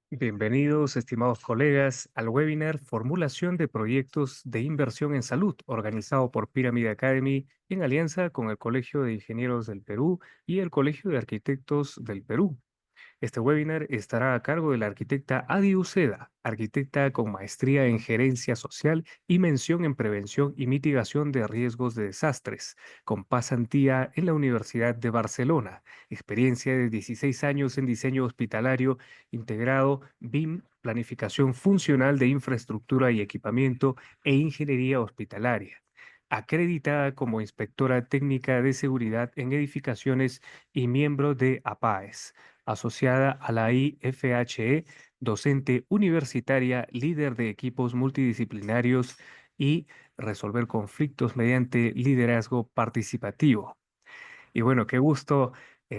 Bienvenidos, estimados colegas, al webinar Formulación de Proyectos de Inversión en Salud, organizado por Pyramid Academy en alianza con el Colegio de Ingenieros del Perú y el Colegio de Arquitectos del Perú. Este webinar estará a cargo de la arquitecta Adi Uceda, arquitecta con maestría en gerencia social y mención en prevención y mitigación de riesgos de desastres, con pasantía en la Universidad de Barcelona, experiencia de 16 años en diseño hospitalario integrado, BIM, planificación funcional de infraestructura y equipamiento e ingeniería hospitalaria. Acreditada como inspectora técnica de seguridad en edificaciones y miembro de APAES, asociada a la IFHE, docente universitaria, líder de equipos multidisciplinarios y resolver conflictos mediante liderazgo participativo. Y bueno, qué gusto.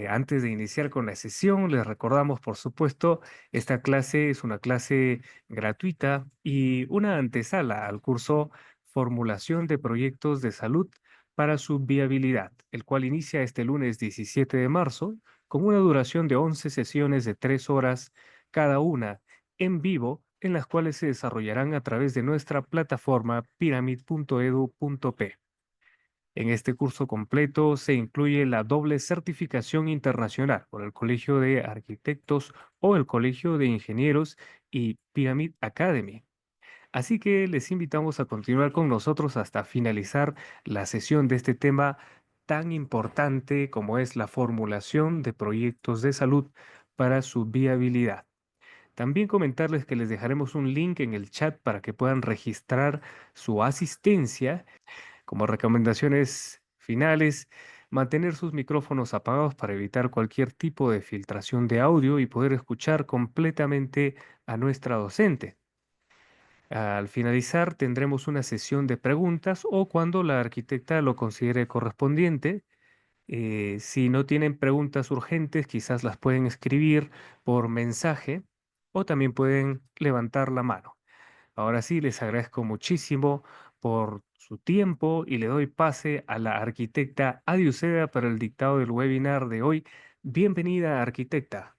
Antes de iniciar con la sesión, les recordamos, por supuesto, esta clase es una clase gratuita y una antesala al curso Formulación de Proyectos de Salud para su viabilidad, el cual inicia este lunes 17 de marzo con una duración de 11 sesiones de 3 horas cada una en vivo, en las cuales se desarrollarán a través de nuestra plataforma pyramid.edu.p. En este curso completo se incluye la doble certificación internacional por el Colegio de Arquitectos o el Colegio de Ingenieros y Pyramid Academy. Así que les invitamos a continuar con nosotros hasta finalizar la sesión de este tema tan importante como es la formulación de proyectos de salud para su viabilidad. También comentarles que les dejaremos un link en el chat para que puedan registrar su asistencia como recomendaciones finales, mantener sus micrófonos apagados para evitar cualquier tipo de filtración de audio y poder escuchar completamente a nuestra docente. Al finalizar, tendremos una sesión de preguntas o cuando la arquitecta lo considere correspondiente. Si no tienen preguntas urgentes, quizás las pueden escribir por mensaje o también pueden levantar la mano. Ahora sí, les agradezco muchísimo por su tiempo y le doy pase a la arquitecta Adi Uceda para el dictado del webinar de hoy. Bienvenida, arquitecta.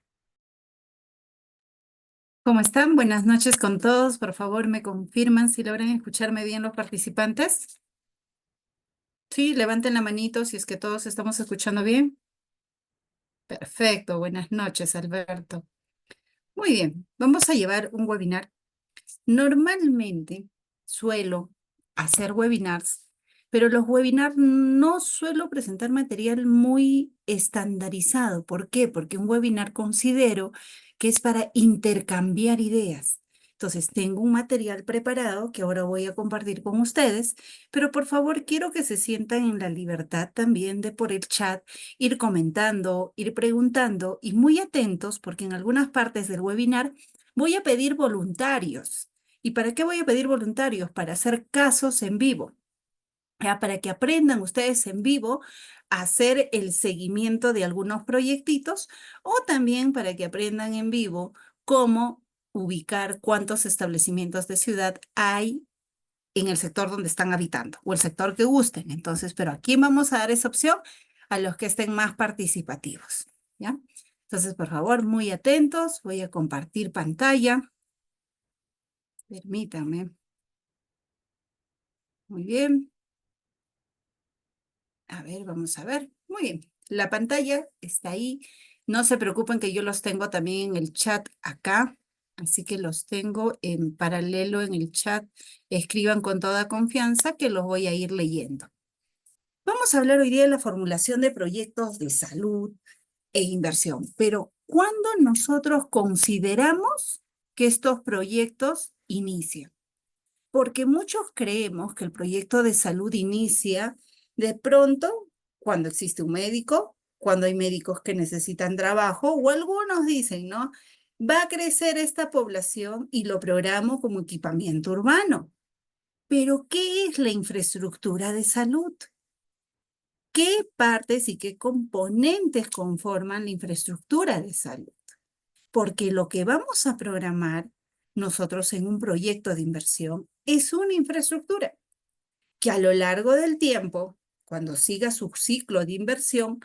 ¿Cómo están? Buenas noches con todos. Por favor, me confirman si logran escucharme bien los participantes. Sí, levanten la manito si es que todos estamos escuchando bien. Perfecto. Buenas noches, Alberto. Muy bien. Vamos a llevar un webinar. Normalmente suelo hacer webinars, pero los webinars no suelo presentar material muy estandarizado. ¿Por qué? Porque un webinar considero que es para intercambiar ideas. Entonces, tengo un material preparado que ahora voy a compartir con ustedes, pero por favor quiero que se sientan en la libertad también de por el chat ir comentando, ir preguntando y muy atentos porque en algunas partes del webinar voy a pedir voluntarios. ¿Y para qué voy a pedir voluntarios? Para hacer casos en vivo. Para que aprendan ustedes en vivo a hacer el seguimiento de algunos proyectitos o también para que aprendan en vivo cómo ubicar cuántos establecimientos de ciudad hay en el sector donde están habitando o el sector que gusten. Entonces, pero aquí vamos a dar esa opción a los que estén más participativos, ¿ya? Entonces, por favor, muy atentos. Voy a compartir pantalla. Permítanme. Muy bien. A ver, vamos a ver. Muy bien. La pantalla está ahí. No se preocupen que yo los tengo también en el chat acá. Así que los tengo en paralelo en el chat. Escriban con toda confianza que los voy a ir leyendo. Vamos a hablar hoy día de la formulación de proyectos de salud e inversión. Pero, ¿cuándo nosotros consideramos que estos proyectos inician? Porque muchos creemos que el proyecto de salud inicia de pronto cuando existe un médico, cuando hay médicos que necesitan trabajo, o algunos dicen, ¿no? Va a crecer esta población y lo programo como equipamiento urbano. Pero, ¿qué es la infraestructura de salud? ¿Qué partes y qué componentes conforman la infraestructura de salud? Porque lo que vamos a programar nosotros en un proyecto de inversión es una infraestructura que a lo largo del tiempo, cuando siga su ciclo de inversión,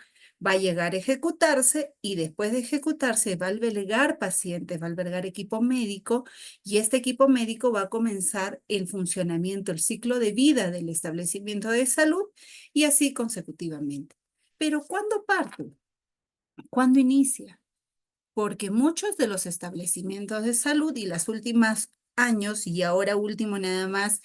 va a llegar a ejecutarse y después de ejecutarse va a albergar pacientes, va a albergar equipo médico y este equipo médico va a comenzar el funcionamiento, el ciclo de vida del establecimiento de salud y así consecutivamente. Pero ¿cuándo parte? ¿Cuándo inicia? Porque muchos de los establecimientos de salud y las últimas años y ahora último nada más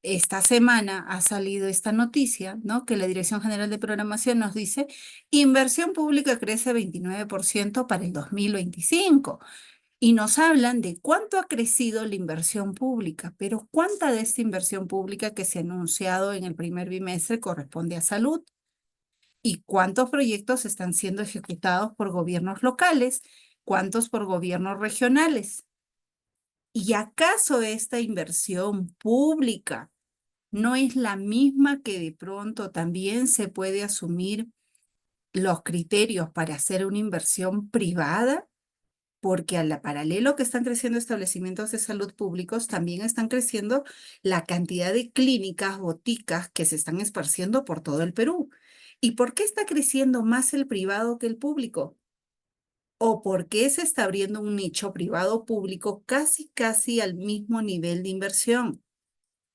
esta semana ha salido esta noticia, ¿no? Que la Dirección General de Programación nos dice, inversión pública crece 29% para el 2025. Y nos hablan de cuánto ha crecido la inversión pública, pero cuánta de esta inversión pública que se ha anunciado en el primer bimestre corresponde a salud y cuántos proyectos están siendo ejecutados por gobiernos locales, cuántos por gobiernos regionales. ¿Y acaso esta inversión pública no es la misma que de pronto también se puede asumir los criterios para hacer una inversión privada? Porque a la paralelo que están creciendo establecimientos de salud públicos, también están creciendo la cantidad de clínicas, boticas que se están esparciendo por todo el Perú. ¿Y por qué está creciendo más el privado que el público? ¿O por qué se está abriendo un nicho privado-público casi al mismo nivel de inversión?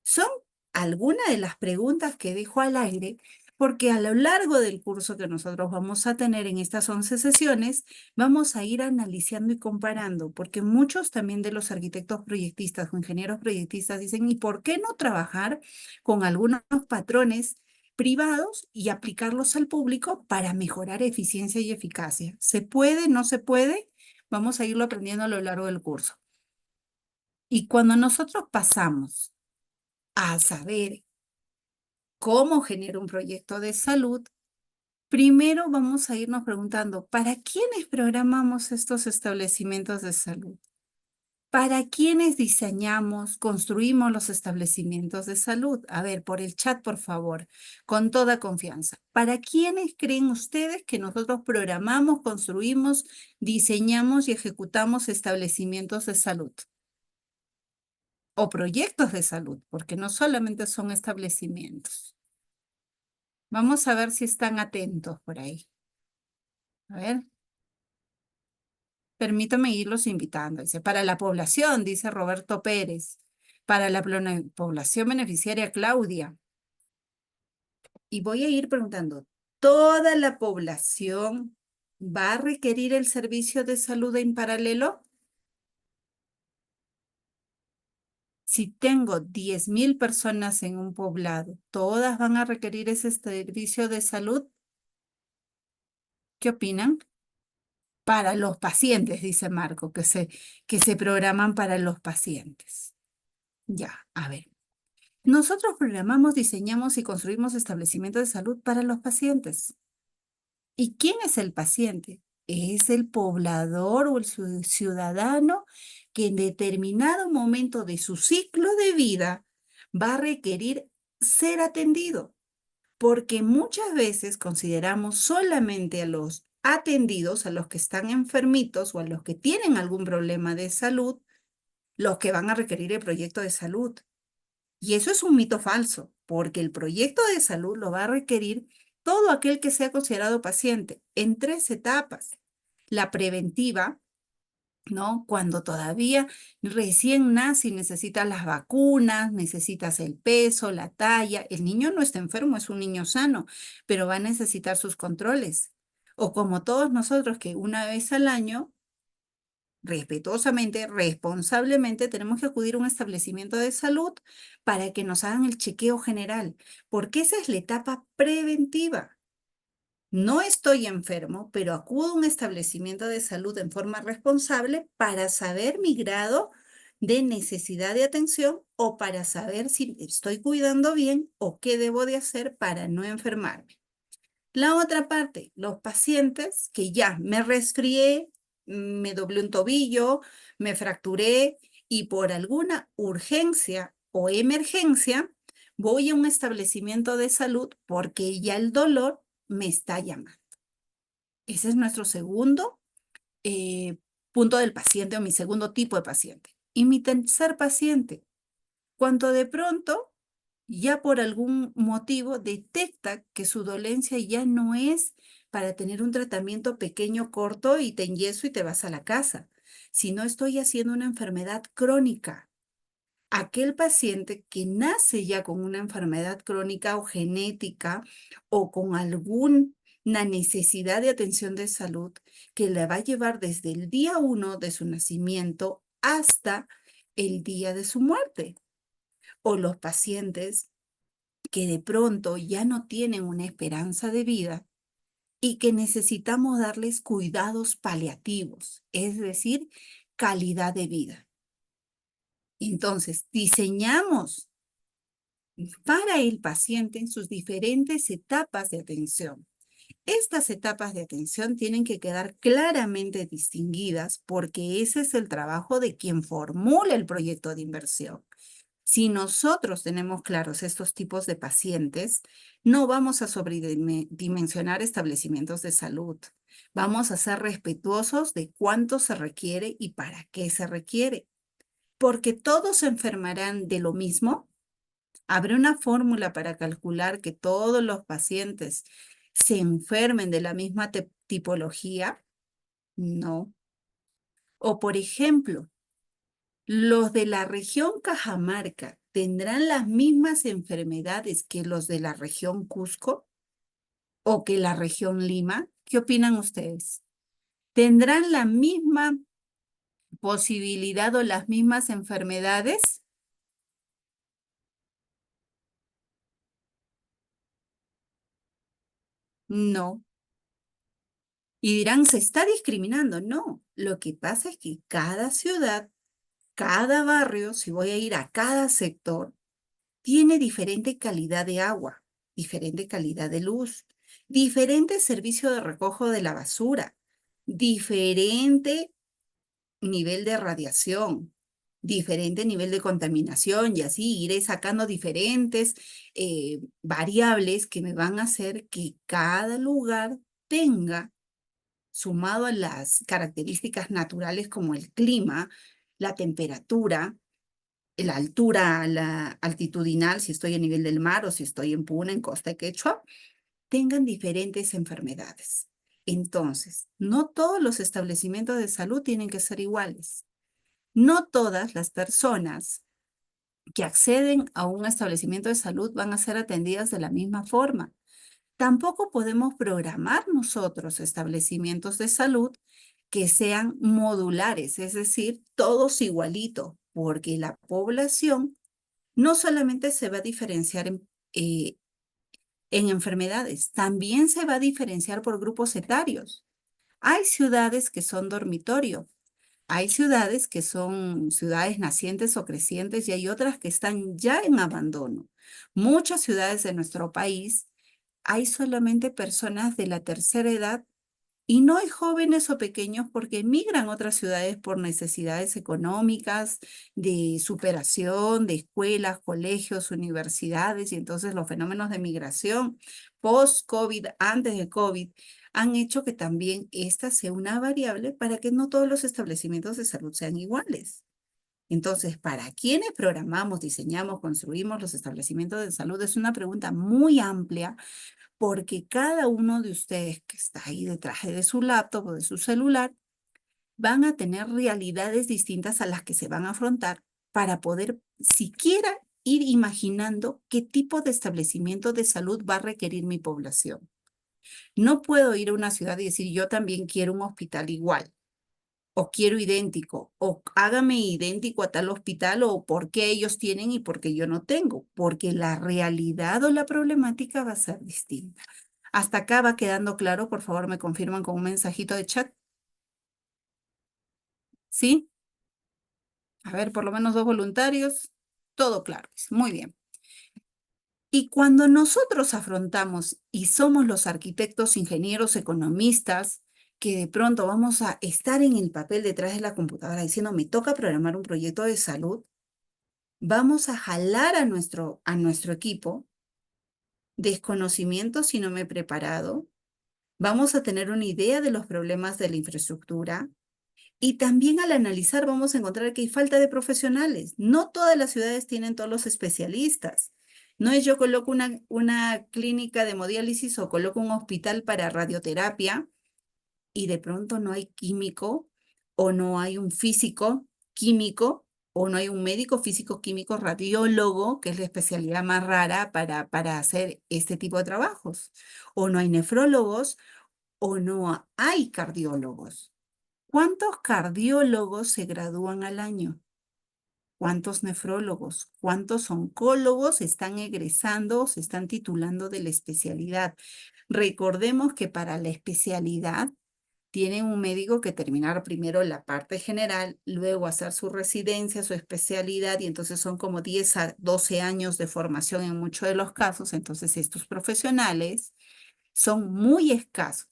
Son algunas de las preguntas que dejo al aire porque a lo largo del curso que nosotros vamos a tener en estas 11 sesiones, vamos a ir analizando y comparando, porque muchos también de los arquitectos proyectistas o ingenieros proyectistas dicen, ¿y por qué no trabajar con algunos patrones privados y aplicarlos al público para mejorar eficiencia y eficacia? ¿Se puede? ¿No se puede? Vamos a irlo aprendiendo a lo largo del curso. Y cuando nosotros pasamos a saber cómo genera un proyecto de salud, primero vamos a irnos preguntando, ¿para quiénes programamos estos establecimientos de salud? ¿Para quiénes diseñamos, construimos los establecimientos de salud? A ver, por el chat, por favor, con toda confianza. ¿Para quiénes creen ustedes que nosotros programamos, construimos, diseñamos y ejecutamos establecimientos de salud? O proyectos de salud, porque no solamente son establecimientos. Vamos a ver si están atentos por ahí. A ver. Permítame irlos invitando. Dice, para la población, dice Roberto Pérez. Para la población beneficiaria, Claudia. Y voy a ir preguntando, ¿toda la población va a requerir el servicio de salud en paralelo? Si tengo 10,000 personas en un poblado, ¿todas van a requerir ese servicio de salud? ¿Qué opinan? Para los pacientes, dice Marco, que se programan para los pacientes. Ya, a ver. Nosotros programamos, diseñamos y construimos establecimientos de salud para los pacientes. ¿Y quién es el paciente? Es el poblador o el ciudadano que en determinado momento de su ciclo de vida va a requerir ser atendido, porque muchas veces consideramos solamente a los atendidos, a los que están enfermitos o a los que tienen algún problema de salud, los que van a requerir el proyecto de salud. Y eso es un mito falso, porque el proyecto de salud lo va a requerir todo aquel que sea considerado paciente en 3 etapas. La preventiva, ¿no? Cuando todavía recién nace y necesitas las vacunas, necesitas el peso, la talla. El niño no está enfermo, es un niño sano, pero va a necesitar sus controles. O como todos nosotros que una vez al año respetuosamente, responsablemente, tenemos que acudir a un establecimiento de salud para que nos hagan el chequeo general, porque esa es la etapa preventiva. No estoy enfermo, pero acudo a un establecimiento de salud en forma responsable para saber mi grado de necesidad de atención o para saber si estoy cuidando bien o qué debo de hacer para no enfermarme. La otra parte, los pacientes que ya me resfrié, me doblé un tobillo, me fracturé y por alguna urgencia o emergencia voy a un establecimiento de salud porque ya el dolor me está llamando. Ese es nuestro segundo punto del paciente o mi segundo tipo de paciente. Y mi tercer paciente, cuando de pronto ya por algún motivo detecta que su dolencia ya no es para tener un tratamiento pequeño, corto y te enyeso y te vas a la casa, sino estoy haciendo una enfermedad crónica. Aquel paciente que nace ya con una enfermedad crónica o genética o con alguna necesidad de atención de salud que le va a llevar desde el día 1 de su nacimiento hasta el día de su muerte. O los pacientes que de pronto ya no tienen una esperanza de vida y que necesitamos darles cuidados paliativos, es decir, calidad de vida. Entonces, diseñamos para el paciente en sus diferentes etapas de atención. Estas etapas de atención tienen que quedar claramente distinguidas porque ese es el trabajo de quien formula el proyecto de inversión. Si nosotros tenemos claros estos tipos de pacientes, no vamos a sobredimensionar establecimientos de salud. Vamos a ser respetuosos de cuánto se requiere y para qué se requiere. Porque todos se enfermarán de lo mismo. ¿Habrá una fórmula para calcular que todos los pacientes se enfermen de la misma tipología? No. O, por ejemplo, ¿los de la región Cajamarca tendrán las mismas enfermedades que los de la región Cusco o que la región Lima? ¿Qué opinan ustedes? ¿Tendrán la misma posibilidad o las mismas enfermedades? No. Y dirán, se está discriminando. No, lo que pasa es que cada ciudad, cada barrio, si voy a ir a cada sector, tiene diferente calidad de agua, diferente calidad de luz, diferente servicio de recojo de la basura, diferente nivel de radiación, diferente nivel de contaminación y así iré sacando diferentes variables que me van a hacer que cada lugar tenga, sumado a las características naturales como el clima, la temperatura, la altura, la altitudinal, si estoy a nivel del mar o si estoy en Puna, en Costa Quechua, tengan diferentes enfermedades. Entonces, no todos los establecimientos de salud tienen que ser iguales. No todas las personas que acceden a un establecimiento de salud van a ser atendidas de la misma forma. Tampoco podemos programar nosotros establecimientos de salud que sean modulares, es decir, todos igualitos, porque la población no solamente se va a diferenciar en enfermedades, también se va a diferenciar por grupos etarios. Hay ciudades que son dormitorio, hay ciudades que son ciudades nacientes o crecientes y hay otras que están ya en abandono. Muchas ciudades de nuestro país hay solamente personas de la tercera edad y no hay jóvenes o pequeños porque emigran a otras ciudades por necesidades económicas, de superación, de escuelas, colegios, universidades, y entonces los fenómenos de migración post-COVID, antes de COVID, han hecho que también esta sea una variable para que no todos los establecimientos de salud sean iguales. Entonces, ¿para quiénes programamos, diseñamos, construimos los establecimientos de salud? Es una pregunta muy amplia porque cada uno de ustedes que está ahí detrás de su laptop o de su celular van a tener realidades distintas a las que se van a afrontar para poder siquiera ir imaginando qué tipo de establecimiento de salud va a requerir mi población. No puedo ir a una ciudad y decir, yo también quiero un hospital igual, o quiero idéntico, o hágame idéntico a tal hospital, o por qué ellos tienen y por qué yo no tengo, porque la realidad o la problemática va a ser distinta. Hasta acá va quedando claro, por favor me confirman con un mensajito de chat. ¿Sí? A ver, por lo menos 2 voluntarios. Todo claro. Muy bien. Y cuando nosotros afrontamos y somos los arquitectos, ingenieros, economistas, que de pronto vamos a estar en el papel detrás de la computadora diciendo, me toca programar un proyecto de salud, vamos a jalar a nuestro equipo, desconocimiento si no me he preparado, vamos a tener una idea de los problemas de la infraestructura, y también al analizar vamos a encontrar que hay falta de profesionales. No todas las ciudades tienen todos los especialistas. No es yo coloco una clínica de hemodiálisis o coloco un hospital para radioterapia y de pronto no hay químico o no hay un físico químico o no hay un médico físico químico radiólogo, que es la especialidad más rara para hacer este tipo de trabajos. O no hay nefrólogos o no hay cardiólogos. ¿Cuántos cardiólogos se gradúan al año? ¿Cuántos nefrólogos? ¿Cuántos oncólogos están egresando o se están titulando de la especialidad? Recordemos que para la especialidad tienen un médico que terminar primero la parte general, luego hacer su residencia, su especialidad, y entonces son como 10 a 12 años de formación en muchos de los casos. Entonces estos profesionales son muy escasos.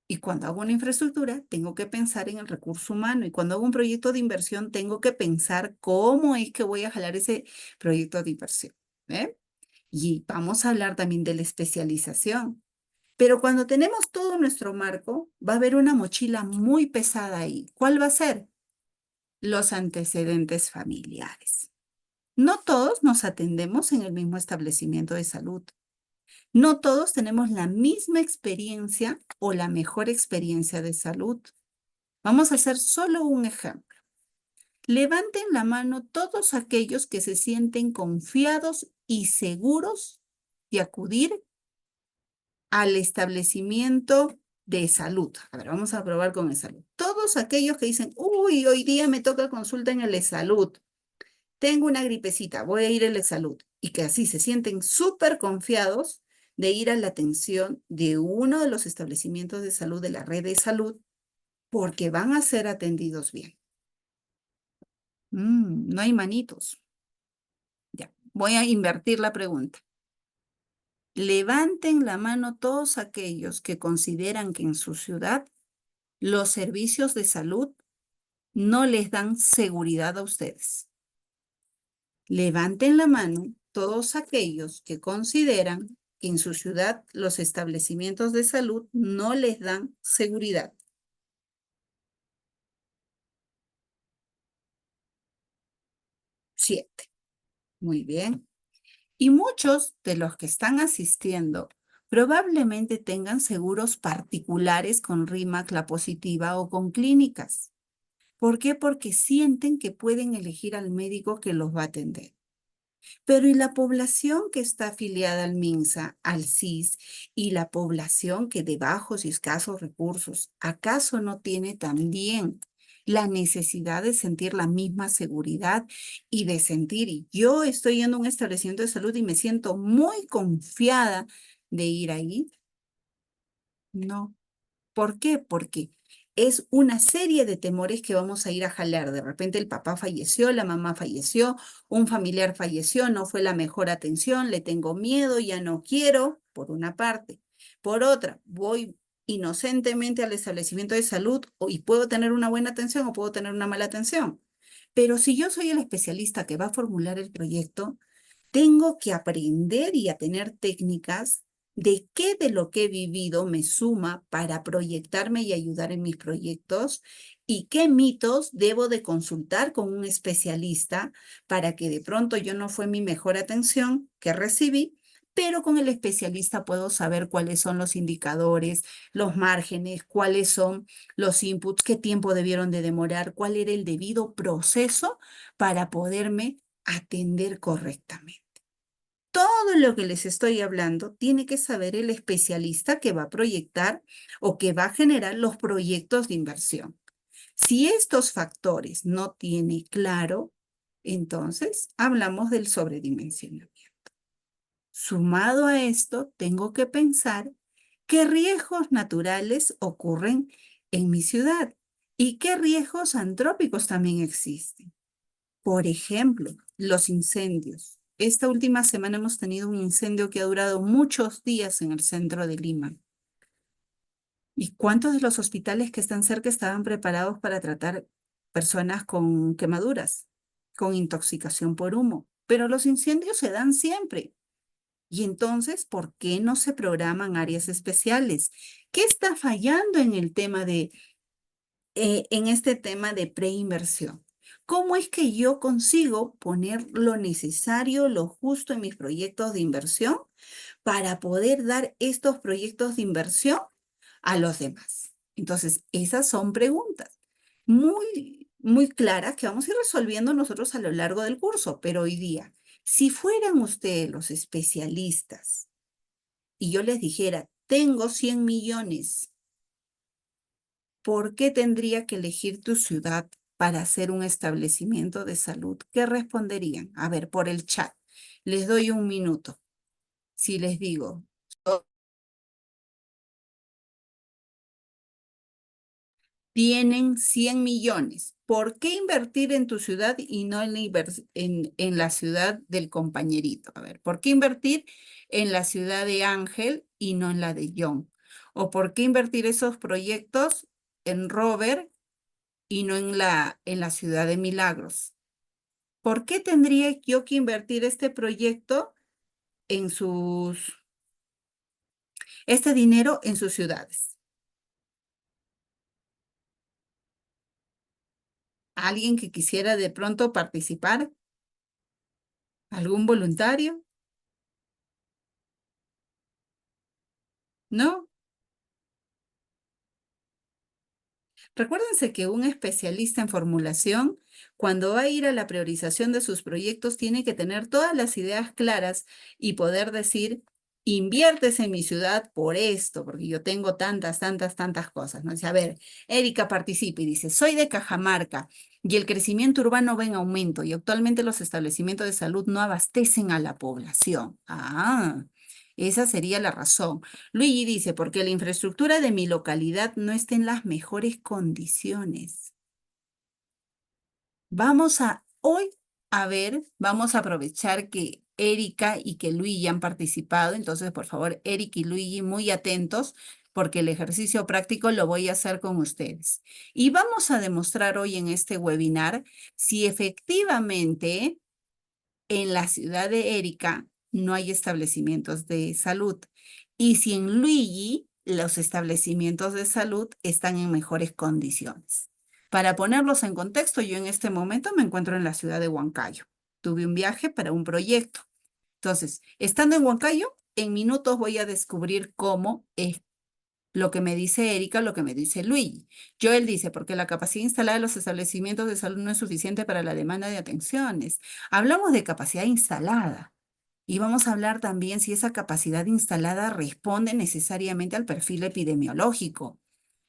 Y cuando hago una infraestructura, tengo que pensar en el recurso humano. Y cuando hago un proyecto de inversión, tengo que pensar cómo es que voy a jalar ese proyecto de inversión. ¿Eh? Y vamos a hablar también de la especialización. Pero cuando tenemos todo nuestro marco, va a haber una mochila muy pesada ahí. ¿Cuál va a ser? Los antecedentes familiares. No todos nos atendemos en el mismo establecimiento de salud. No todos tenemos la misma experiencia o la mejor experiencia de salud. Vamos a hacer solo un ejemplo. Levanten la mano todos aquellos que se sienten confiados y seguros de acudir al establecimiento de salud. A ver, vamos a probar con el salud. Todos aquellos que dicen, uy, hoy día me toca consulta en el salud. Tengo una gripecita, voy a ir al salud. Y que así se sienten súper confiados de ir a la atención de uno de los establecimientos de salud de la red de salud porque van a ser atendidos bien. No hay manitos. Ya, voy a invertir la pregunta. Levanten la mano todos aquellos que consideran que en su ciudad los servicios de salud no les dan seguridad a ustedes. Levanten la mano todos aquellos que consideran que en su ciudad los establecimientos de salud no les dan seguridad. 7. Muy bien. Y muchos de los que están asistiendo probablemente tengan seguros particulares con RIMAC, la positiva o con clínicas. ¿Por qué? Porque sienten que pueden elegir al médico que los va a atender. Pero ¿y la población que está afiliada al MINSA, al CIS, y la población que de bajos y escasos recursos, acaso no tiene también la necesidad de sentir la misma seguridad y de sentir, y yo estoy yendo a un establecimiento de salud y me siento muy confiada de ir ahí? No. ¿Por qué? Porque es una serie de temores que vamos a ir a jalar. De repente el papá falleció, la mamá falleció, un familiar falleció, no fue la mejor atención, le tengo miedo, ya no quiero, por una parte. Por otra, voy inocentemente al establecimiento de salud y puedo tener una buena atención o puedo tener una mala atención. Pero si yo soy el especialista que va a formular el proyecto, tengo que aprender y a tener técnicas de qué de lo que he vivido me suma para proyectarme y ayudar en mis proyectos y qué mitos debo de consultar con un especialista para que de pronto yo no fue mi mejor atención que recibí, pero con el especialista puedo saber cuáles son los indicadores, los márgenes, cuáles son los inputs, qué tiempo debieron de demorar, cuál era el debido proceso para poderme atender correctamente. Todo lo que les estoy hablando tiene que saber el especialista que va a proyectar o que va a generar los proyectos de inversión. Si estos factores no tiene claro, entonces hablamos del sobredimensionamiento. Sumado a esto, tengo que pensar qué riesgos naturales ocurren en mi ciudad y qué riesgos antrópicos también existen. Por ejemplo, los incendios. Esta última semana hemos tenido un incendio que ha durado muchos días en el centro de Lima. ¿Y cuántos de los hospitales que están cerca estaban preparados para tratar personas con quemaduras, con intoxicación por humo? Pero los incendios se dan siempre. Y entonces, ¿por qué no se programan áreas especiales? ¿Qué está fallando en el tema en este tema de preinversión? ¿Cómo es que yo consigo poner lo necesario, lo justo en mis proyectos de inversión para poder dar estos proyectos de inversión a los demás? Entonces, esas son preguntas muy claras que vamos a ir resolviendo nosotros a lo largo del curso. Pero hoy día, si fueran ustedes los especialistas y yo les dijera, tengo 100 millones, ¿por qué tendría que elegir tu ciudad para hacer un establecimiento de salud? ¿Qué responderían? A ver, por el chat. Les doy un minuto. Si les digo, tienen 100 millones. ¿Por qué invertir en tu ciudad y no en la ciudad del compañerito? A ver, ¿por qué invertir en la ciudad de Ángel y no en la de John? ¿O por qué invertir esos proyectos en Robert y no en la ciudad de Milagros? ¿Por qué tendría yo que invertir este proyecto en este dinero en sus ciudades? ¿Alguien que quisiera de pronto participar? ¿Algún voluntario? ¿No? Recuérdense que un especialista en formulación, cuando va a ir a la priorización de sus proyectos, tiene que tener todas las ideas claras y poder decir, inviertes en mi ciudad por esto, porque yo tengo tantas cosas, ¿no? Dice, a ver, Erika participa y dice, soy de Cajamarca y el crecimiento urbano va en aumento y actualmente los establecimientos de salud no abastecen a la población. Ah, esa sería la razón. Luigi dice, porque la infraestructura de mi localidad no está en las mejores condiciones. Hoy, a ver, vamos a aprovechar que Erika y que Luigi han participado. Entonces, por favor, Erika y Luigi, muy atentos, porque el ejercicio práctico lo voy a hacer con ustedes. Y vamos a demostrar hoy en este webinar si efectivamente en la ciudad de Erika no hay establecimientos de salud. Y si en Luigi los establecimientos de salud están en mejores condiciones. Para ponerlos en contexto, yo en este momento me encuentro en la ciudad de Huancayo. Tuve un viaje para un proyecto. Entonces, estando en Huancayo, en minutos voy a descubrir cómo es lo que me dice Erika, lo que me dice Luigi. Joel dice, porque la capacidad instalada de los establecimientos de salud no es suficiente para la demanda de atenciones. Hablamos de capacidad instalada y vamos a hablar también si esa capacidad instalada responde necesariamente al perfil epidemiológico.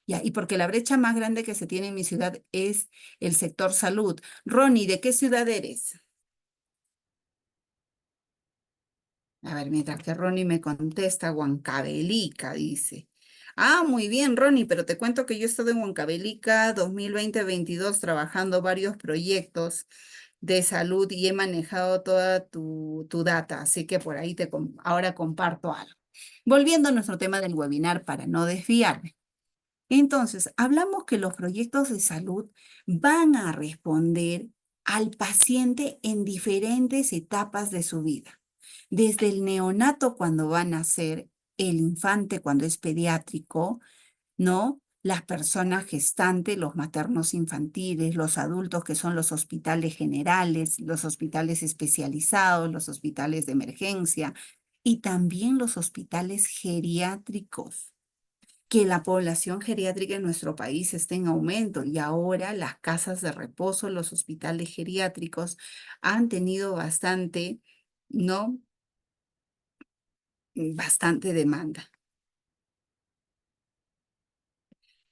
Ya, y porque la brecha más grande que se tiene en mi ciudad es el sector salud. Ronnie, ¿de qué ciudad eres? A ver, mientras que Ronnie me contesta, Huancavelica, dice. Ah, muy bien, Ronnie, pero te cuento que yo he estado en Huancavelica 2020-22 trabajando varios proyectos de salud y he manejado toda tu data, así que por ahí ahora comparto algo. Volviendo a nuestro tema del webinar para no desviarme. Entonces, hablamos que los proyectos de salud van a responder al paciente en diferentes etapas de su vida. Desde el neonato cuando va a nacer, el infante cuando es pediátrico, ¿no? Las personas gestantes, los maternos infantiles, los adultos que son los hospitales generales, los hospitales especializados, los hospitales de emergencia y también los hospitales geriátricos. Que la población geriátrica en nuestro país esté en aumento y ahora las casas de reposo, los hospitales geriátricos han tenido ¿no? Bastante demanda.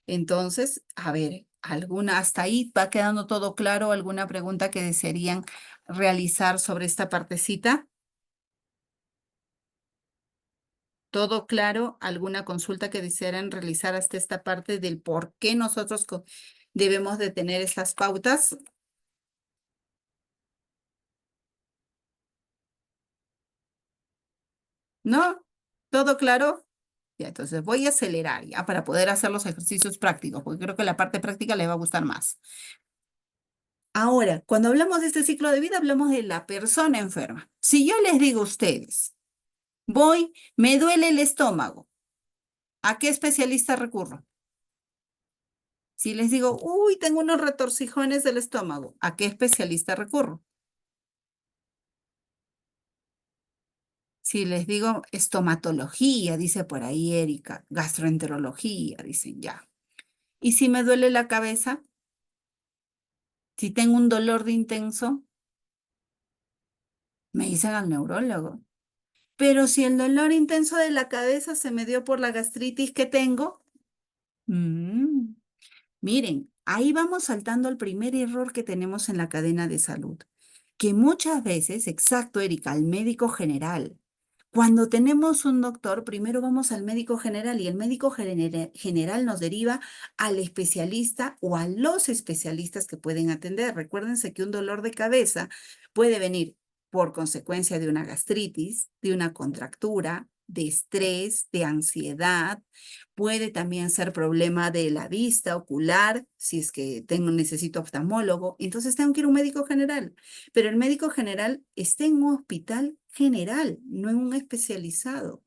Entonces, a ver, hasta ahí va quedando todo claro, ¿alguna pregunta que desearían realizar sobre esta partecita? ¿Todo claro? ¿Alguna consulta que desearan realizar hasta esta parte del por qué nosotros debemos de tener estas pautas? ¿No? ¿Todo claro? Ya, entonces voy a acelerar ya para poder hacer los ejercicios prácticos, porque creo que la parte práctica les va a gustar más. Ahora, cuando hablamos de este ciclo de vida, hablamos de la persona enferma. Si yo les digo a ustedes, me duele el estómago, ¿a qué especialista recurro? Si les digo, uy, tengo unos retorcijones del estómago, ¿a qué especialista recurro? Si les digo estomatología, dice por ahí Erika, gastroenterología, dicen ya. ¿Y si me duele la cabeza? Si tengo un dolor de intenso, me dicen al neurólogo. Pero si el dolor intenso de la cabeza se me dio por la gastritis que tengo, mm, miren, ahí vamos saltando al primer error que tenemos en la cadena de salud, que muchas veces, exacto, Erika, al médico general. Cuando tenemos un doctor, primero vamos al médico general y el médico general nos deriva al especialista o a los especialistas que pueden atender. Recuérdense que un dolor de cabeza puede venir por consecuencia de una gastritis, de una contractura, de estrés, de ansiedad. Puede también ser problema de la vista ocular, si es que necesito oftalmólogo. Entonces tengo que ir a un médico general. Pero el médico general está en un hospital general, no en un especializado.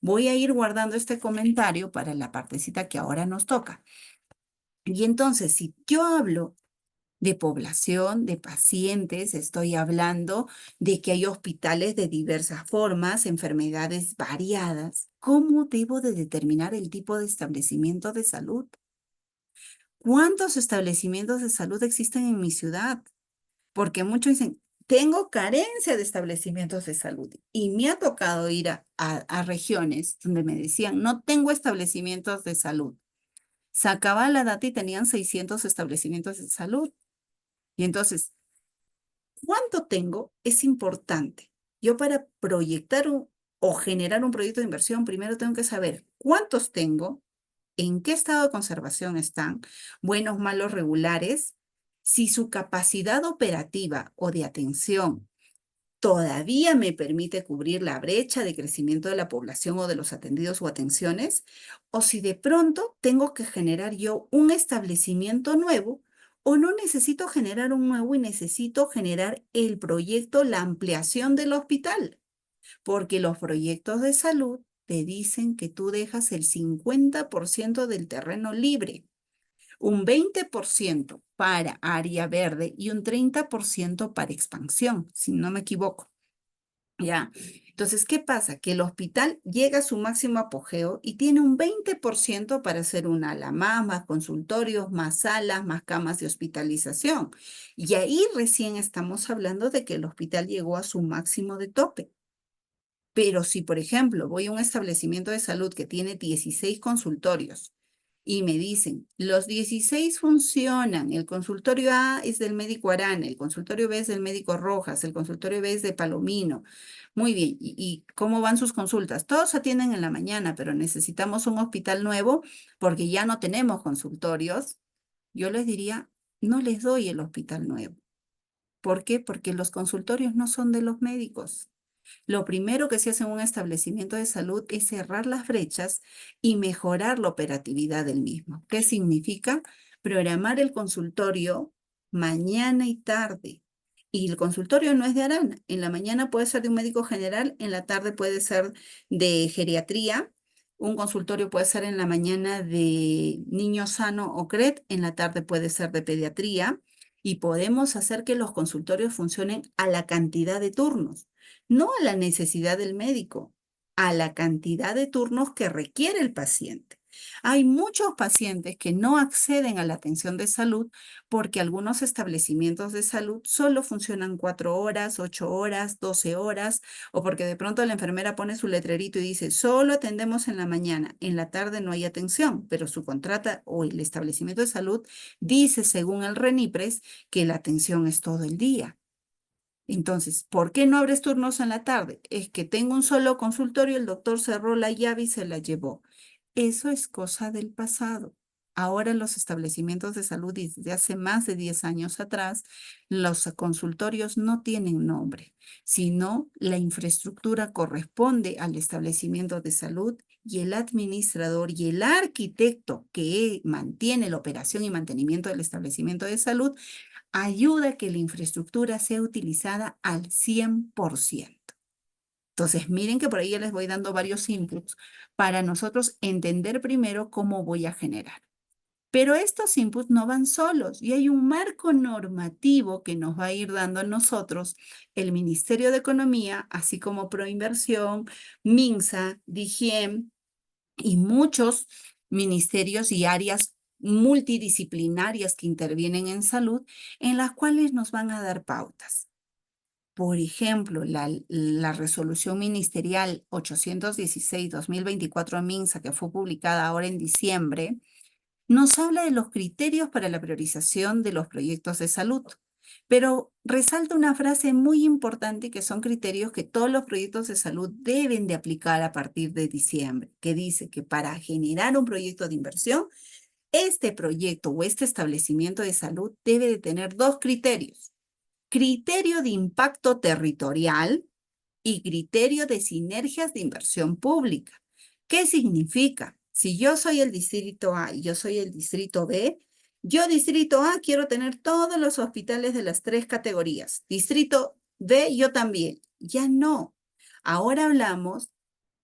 Voy a ir guardando este comentario para la partecita que ahora nos toca. Y entonces, si yo hablo de población, de pacientes, estoy hablando de que hay hospitales de diversas formas, enfermedades variadas. ¿Cómo debo de determinar el tipo de establecimiento de salud? ¿Cuántos establecimientos de salud existen en mi ciudad? Porque muchos dicen, tengo carencia de establecimientos de salud y me ha tocado ir a regiones donde me decían, no tengo establecimientos de salud. Sacaba la data y tenían 600 establecimientos de salud. Y entonces, ¿cuánto tengo? Es importante. Yo para proyectar o generar un proyecto de inversión, primero tengo que saber cuántos tengo, en qué estado de conservación están, buenos, malos, regulares, si su capacidad operativa o de atención todavía me permite cubrir la brecha de crecimiento de la población o de los atendidos o atenciones, o si de pronto tengo que generar yo un establecimiento nuevo o no necesito generar un nuevo y necesito generar el proyecto, la ampliación del hospital, porque los proyectos de salud te dicen que tú dejas el 50% del terreno libre, un 20% para área verde y un 30% para expansión, si no me equivoco. Ya. Entonces, ¿qué pasa? Que el hospital llega a su máximo apogeo y tiene un 20% para hacer un ala más, más consultorios, más salas, más camas de hospitalización. Y ahí recién estamos hablando de que el hospital llegó a su máximo de tope. Pero si, por ejemplo, voy a un establecimiento de salud que tiene 16 consultorios y me dicen, los 16 funcionan, el consultorio A es del médico Arana, el consultorio B es del médico Rojas, el consultorio B es de Palomino. Muy bien, ¿y cómo van sus consultas? Todos atienden en la mañana, pero necesitamos un hospital nuevo porque ya no tenemos consultorios. Yo les diría, no les doy el hospital nuevo. ¿Por qué? Porque los consultorios no son de los médicos. Lo primero que se hace en un establecimiento de salud es cerrar las brechas y mejorar la operatividad del mismo. ¿Qué significa? Programar el consultorio mañana y tarde. Y el consultorio no es de Arana. En la mañana puede ser de un médico general, en la tarde puede ser de geriatría. Un consultorio puede ser en la mañana de niño sano o CRET, en la tarde puede ser de pediatría. Y podemos hacer que los consultorios funcionen a la cantidad de turnos, no a la necesidad del médico, a la cantidad de turnos que requiere el paciente. Hay muchos pacientes que no acceden a la atención de salud porque algunos establecimientos de salud solo funcionan 4 horas, 8 horas, 12 horas, o porque de pronto la enfermera pone su letrerito y dice, solo atendemos en la mañana, en la tarde no hay atención, pero su contrata o el establecimiento de salud dice, según el RENIPRES, que la atención es todo el día. Entonces, ¿por qué no abres turnos en la tarde? Es que tengo un solo consultorio, el doctor cerró la llave y se la llevó. Eso es cosa del pasado. Ahora los establecimientos de salud desde hace más de 10 años atrás, los consultorios no tienen nombre, sino la infraestructura corresponde al establecimiento de salud y el administrador y el arquitecto que mantiene la operación y mantenimiento del establecimiento de salud ayuda a que la infraestructura sea utilizada al 100%. Entonces, miren que por ahí ya les voy dando varios inputs para nosotros entender primero cómo voy a generar. Pero estos inputs no van solos y hay un marco normativo que nos va a ir dando a nosotros el Ministerio de Economía, así como Proinversión, MINSA, DIGIEM y muchos ministerios y áreas multidisciplinarias que intervienen en salud, en las cuales nos van a dar pautas. Por ejemplo, la resolución ministerial 816-2024 MINSA, que fue publicada ahora en diciembre, nos habla de los criterios para la priorización de los proyectos de salud, pero resalta una frase muy importante que son criterios que todos los proyectos de salud deben de aplicar a partir de diciembre, que dice que para generar un proyecto de inversión, este proyecto o este establecimiento de salud debe de tener dos criterios: criterio de impacto territorial y criterio de sinergias de inversión pública. ¿Qué significa? Si yo soy el distrito A y yo soy el distrito B, yo distrito A quiero tener todos los hospitales de las 3 categorías. Distrito B, yo también. Ya no. Ahora hablamos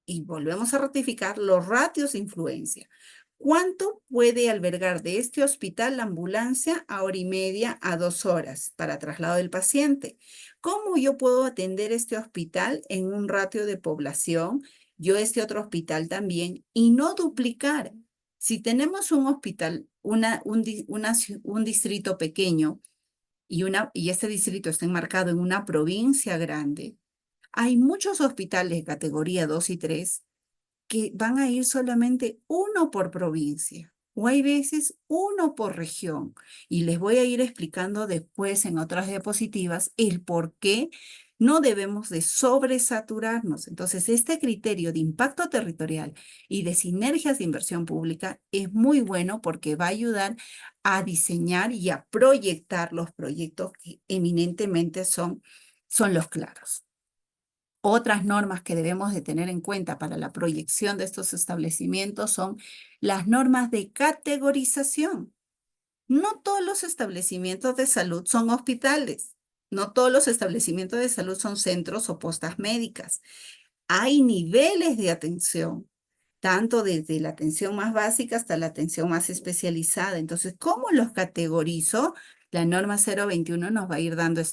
y volvemos a ratificar los ratios de influencia. ¿Cuánto puede albergar de este hospital la ambulancia a 1 hora y media a 2 horas para traslado del paciente? ¿Cómo yo puedo atender este hospital en un ratio de población, yo este otro hospital también, y no duplicar? Si tenemos un hospital, un distrito pequeño y este distrito está enmarcado en una provincia grande, hay muchos hospitales de categoría 2 y 3 que van a ir solamente uno por provincia o hay veces uno por región. Y les voy a ir explicando después en otras diapositivas el por qué no debemos de sobresaturarnos. Entonces, este criterio de impacto territorial y de sinergias de inversión pública es muy bueno porque va a ayudar a diseñar y a proyectar los proyectos que eminentemente son los claros. Otras normas que debemos de tener en cuenta para la proyección de estos establecimientos son las normas de categorización. No todos los establecimientos de salud son hospitales. No todos los establecimientos de salud son centros o postas médicas. Hay niveles de atención, tanto desde la atención más básica hasta la atención más especializada. Entonces, ¿cómo los categorizo? La norma 021 nos va a ir dando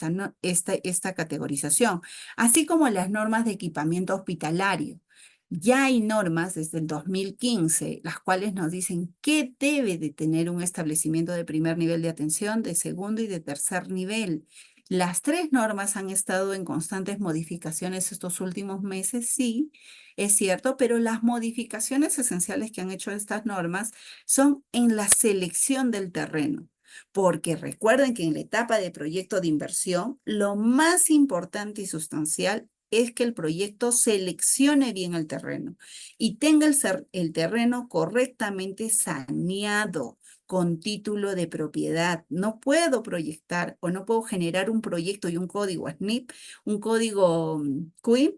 esta categorización, así como las normas de equipamiento hospitalario. Ya hay normas desde el 2015, las cuales nos dicen qué debe de tener un establecimiento de primer nivel de atención, de segundo y de tercer nivel. Las 3 normas han estado en constantes modificaciones estos últimos meses, sí, es cierto, pero las modificaciones esenciales que han hecho estas normas son en la selección del terreno. Porque recuerden que en la etapa de proyecto de inversión, lo más importante y sustancial es que el proyecto seleccione bien el terreno y tenga el terreno correctamente saneado con título de propiedad. No puedo proyectar o no puedo generar un proyecto y un código SNIP, un código QIM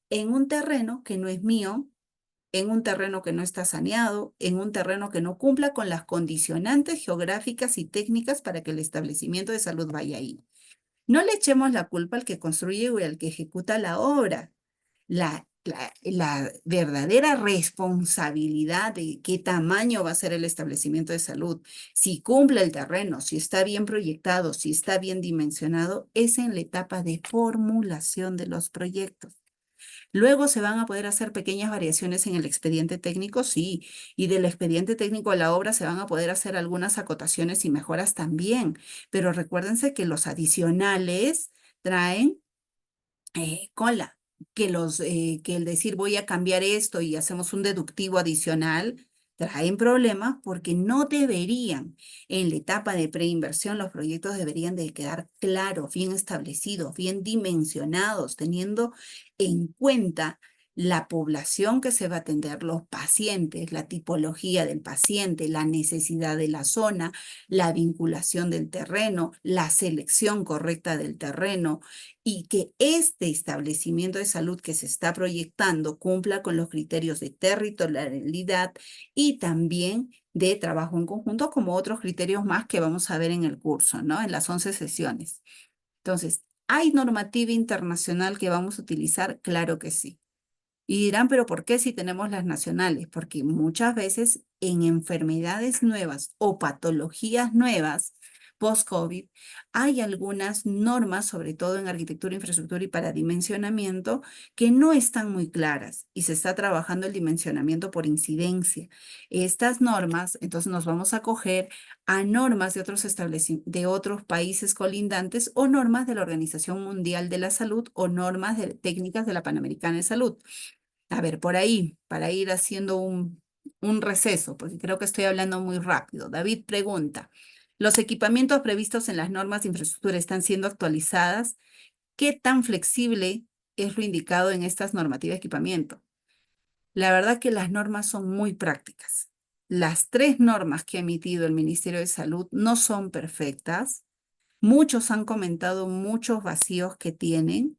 en un terreno que no es mío, en un terreno que no está saneado, en un terreno que no cumpla con las condicionantes geográficas y técnicas para que el establecimiento de salud vaya ahí. No le echemos la culpa al que construye o al que ejecuta la obra. La verdadera responsabilidad de qué tamaño va a ser el establecimiento de salud, si cumple el terreno, si está bien proyectado, si está bien dimensionado, es en la etapa de formulación de los proyectos. Luego se van a poder hacer pequeñas variaciones en el expediente técnico, sí, y del expediente técnico a la obra se van a poder hacer algunas acotaciones y mejoras también, pero recuérdense que los adicionales traen cola, que el decir voy a cambiar esto y hacemos un deductivo adicional, traen problemas porque no deberían, en la etapa de preinversión, los proyectos deberían de quedar claros, bien establecidos, bien dimensionados, teniendo en cuenta la población que se va a atender, los pacientes, la tipología del paciente, la necesidad de la zona, la vinculación del terreno, la selección correcta del terreno, y que este establecimiento de salud que se está proyectando cumpla con los criterios de territorialidad y también de trabajo en conjunto, como otros criterios más que vamos a ver en el curso, ¿no? En las 11 sesiones. Entonces, ¿hay normativa internacional que vamos a utilizar? Claro que sí. Y dirán, ¿pero por qué si tenemos las nacionales? Porque muchas veces en enfermedades nuevas o patologías nuevas post-COVID, hay algunas normas, sobre todo en arquitectura, infraestructura y para dimensionamiento, que no están muy claras y se está trabajando el dimensionamiento por incidencia. Estas normas, entonces nos vamos a acoger a normas de otros países colindantes o normas de la Organización Mundial de la Salud o normas técnicas de la Panamericana de Salud. A ver, por ahí, para ir haciendo un receso, porque creo que estoy hablando muy rápido. David pregunta, ¿los equipamientos previstos en las normas de infraestructura están siendo actualizadas? ¿Qué tan flexible es lo indicado en estas normativas de equipamiento? La verdad que las normas son muy prácticas. Las 3 normas que ha emitido el Ministerio de Salud no son perfectas. Muchos han comentado muchos vacíos que tienen,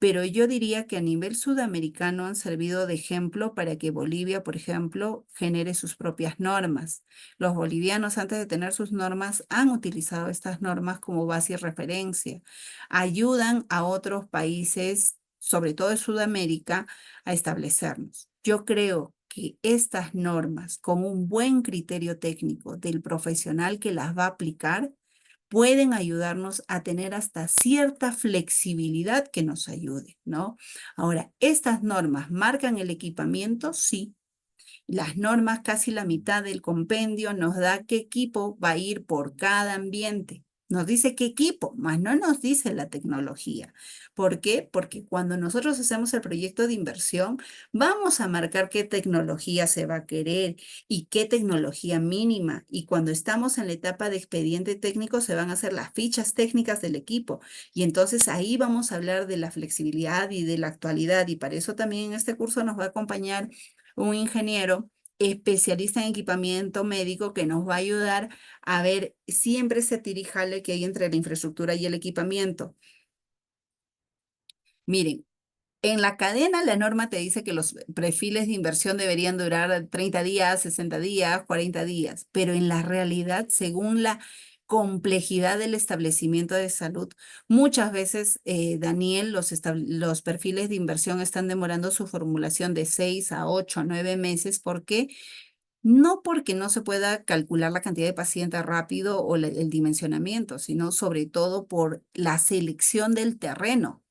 pero yo diría que a nivel sudamericano han servido de ejemplo para que Bolivia, por ejemplo, genere sus propias normas. Los bolivianos, antes de tener sus normas, han utilizado estas normas como base y referencia. Ayudan a otros países, sobre todo de Sudamérica, a establecernos. Yo creo que estas normas, con un buen criterio técnico del profesional que las va a aplicar, pueden ayudarnos a tener hasta cierta flexibilidad que nos ayude, ¿no? Ahora, ¿estas normas marcan el equipamiento? Sí. Las normas, casi la mitad del compendio, nos da qué equipo va a ir por cada ambiente. Nos dice qué equipo, más no nos dice la tecnología. ¿Por qué? Porque cuando nosotros hacemos el proyecto de inversión, vamos a marcar qué tecnología se va a querer y qué tecnología mínima. Y cuando estamos en la etapa de expediente técnico, se van a hacer las fichas técnicas del equipo. Y entonces ahí vamos a hablar de la flexibilidad y de la actualidad. Y para eso también en este curso nos va a acompañar un ingeniero especialista en equipamiento médico que nos va a ayudar a ver siempre ese tirijale que hay entre la infraestructura y el equipamiento. Miren, en la cadena la norma te dice que los perfiles de inversión deberían durar 30 días, 60 días, 40 días, pero en la realidad, según la complejidad del establecimiento de salud, muchas veces, Daniel, los perfiles de inversión están demorando su formulación de 6 a 8 a 9 meses. ¿Por qué? No porque no se pueda calcular la cantidad de pacientes rápido o el dimensionamiento, sino sobre todo por la selección del terreno.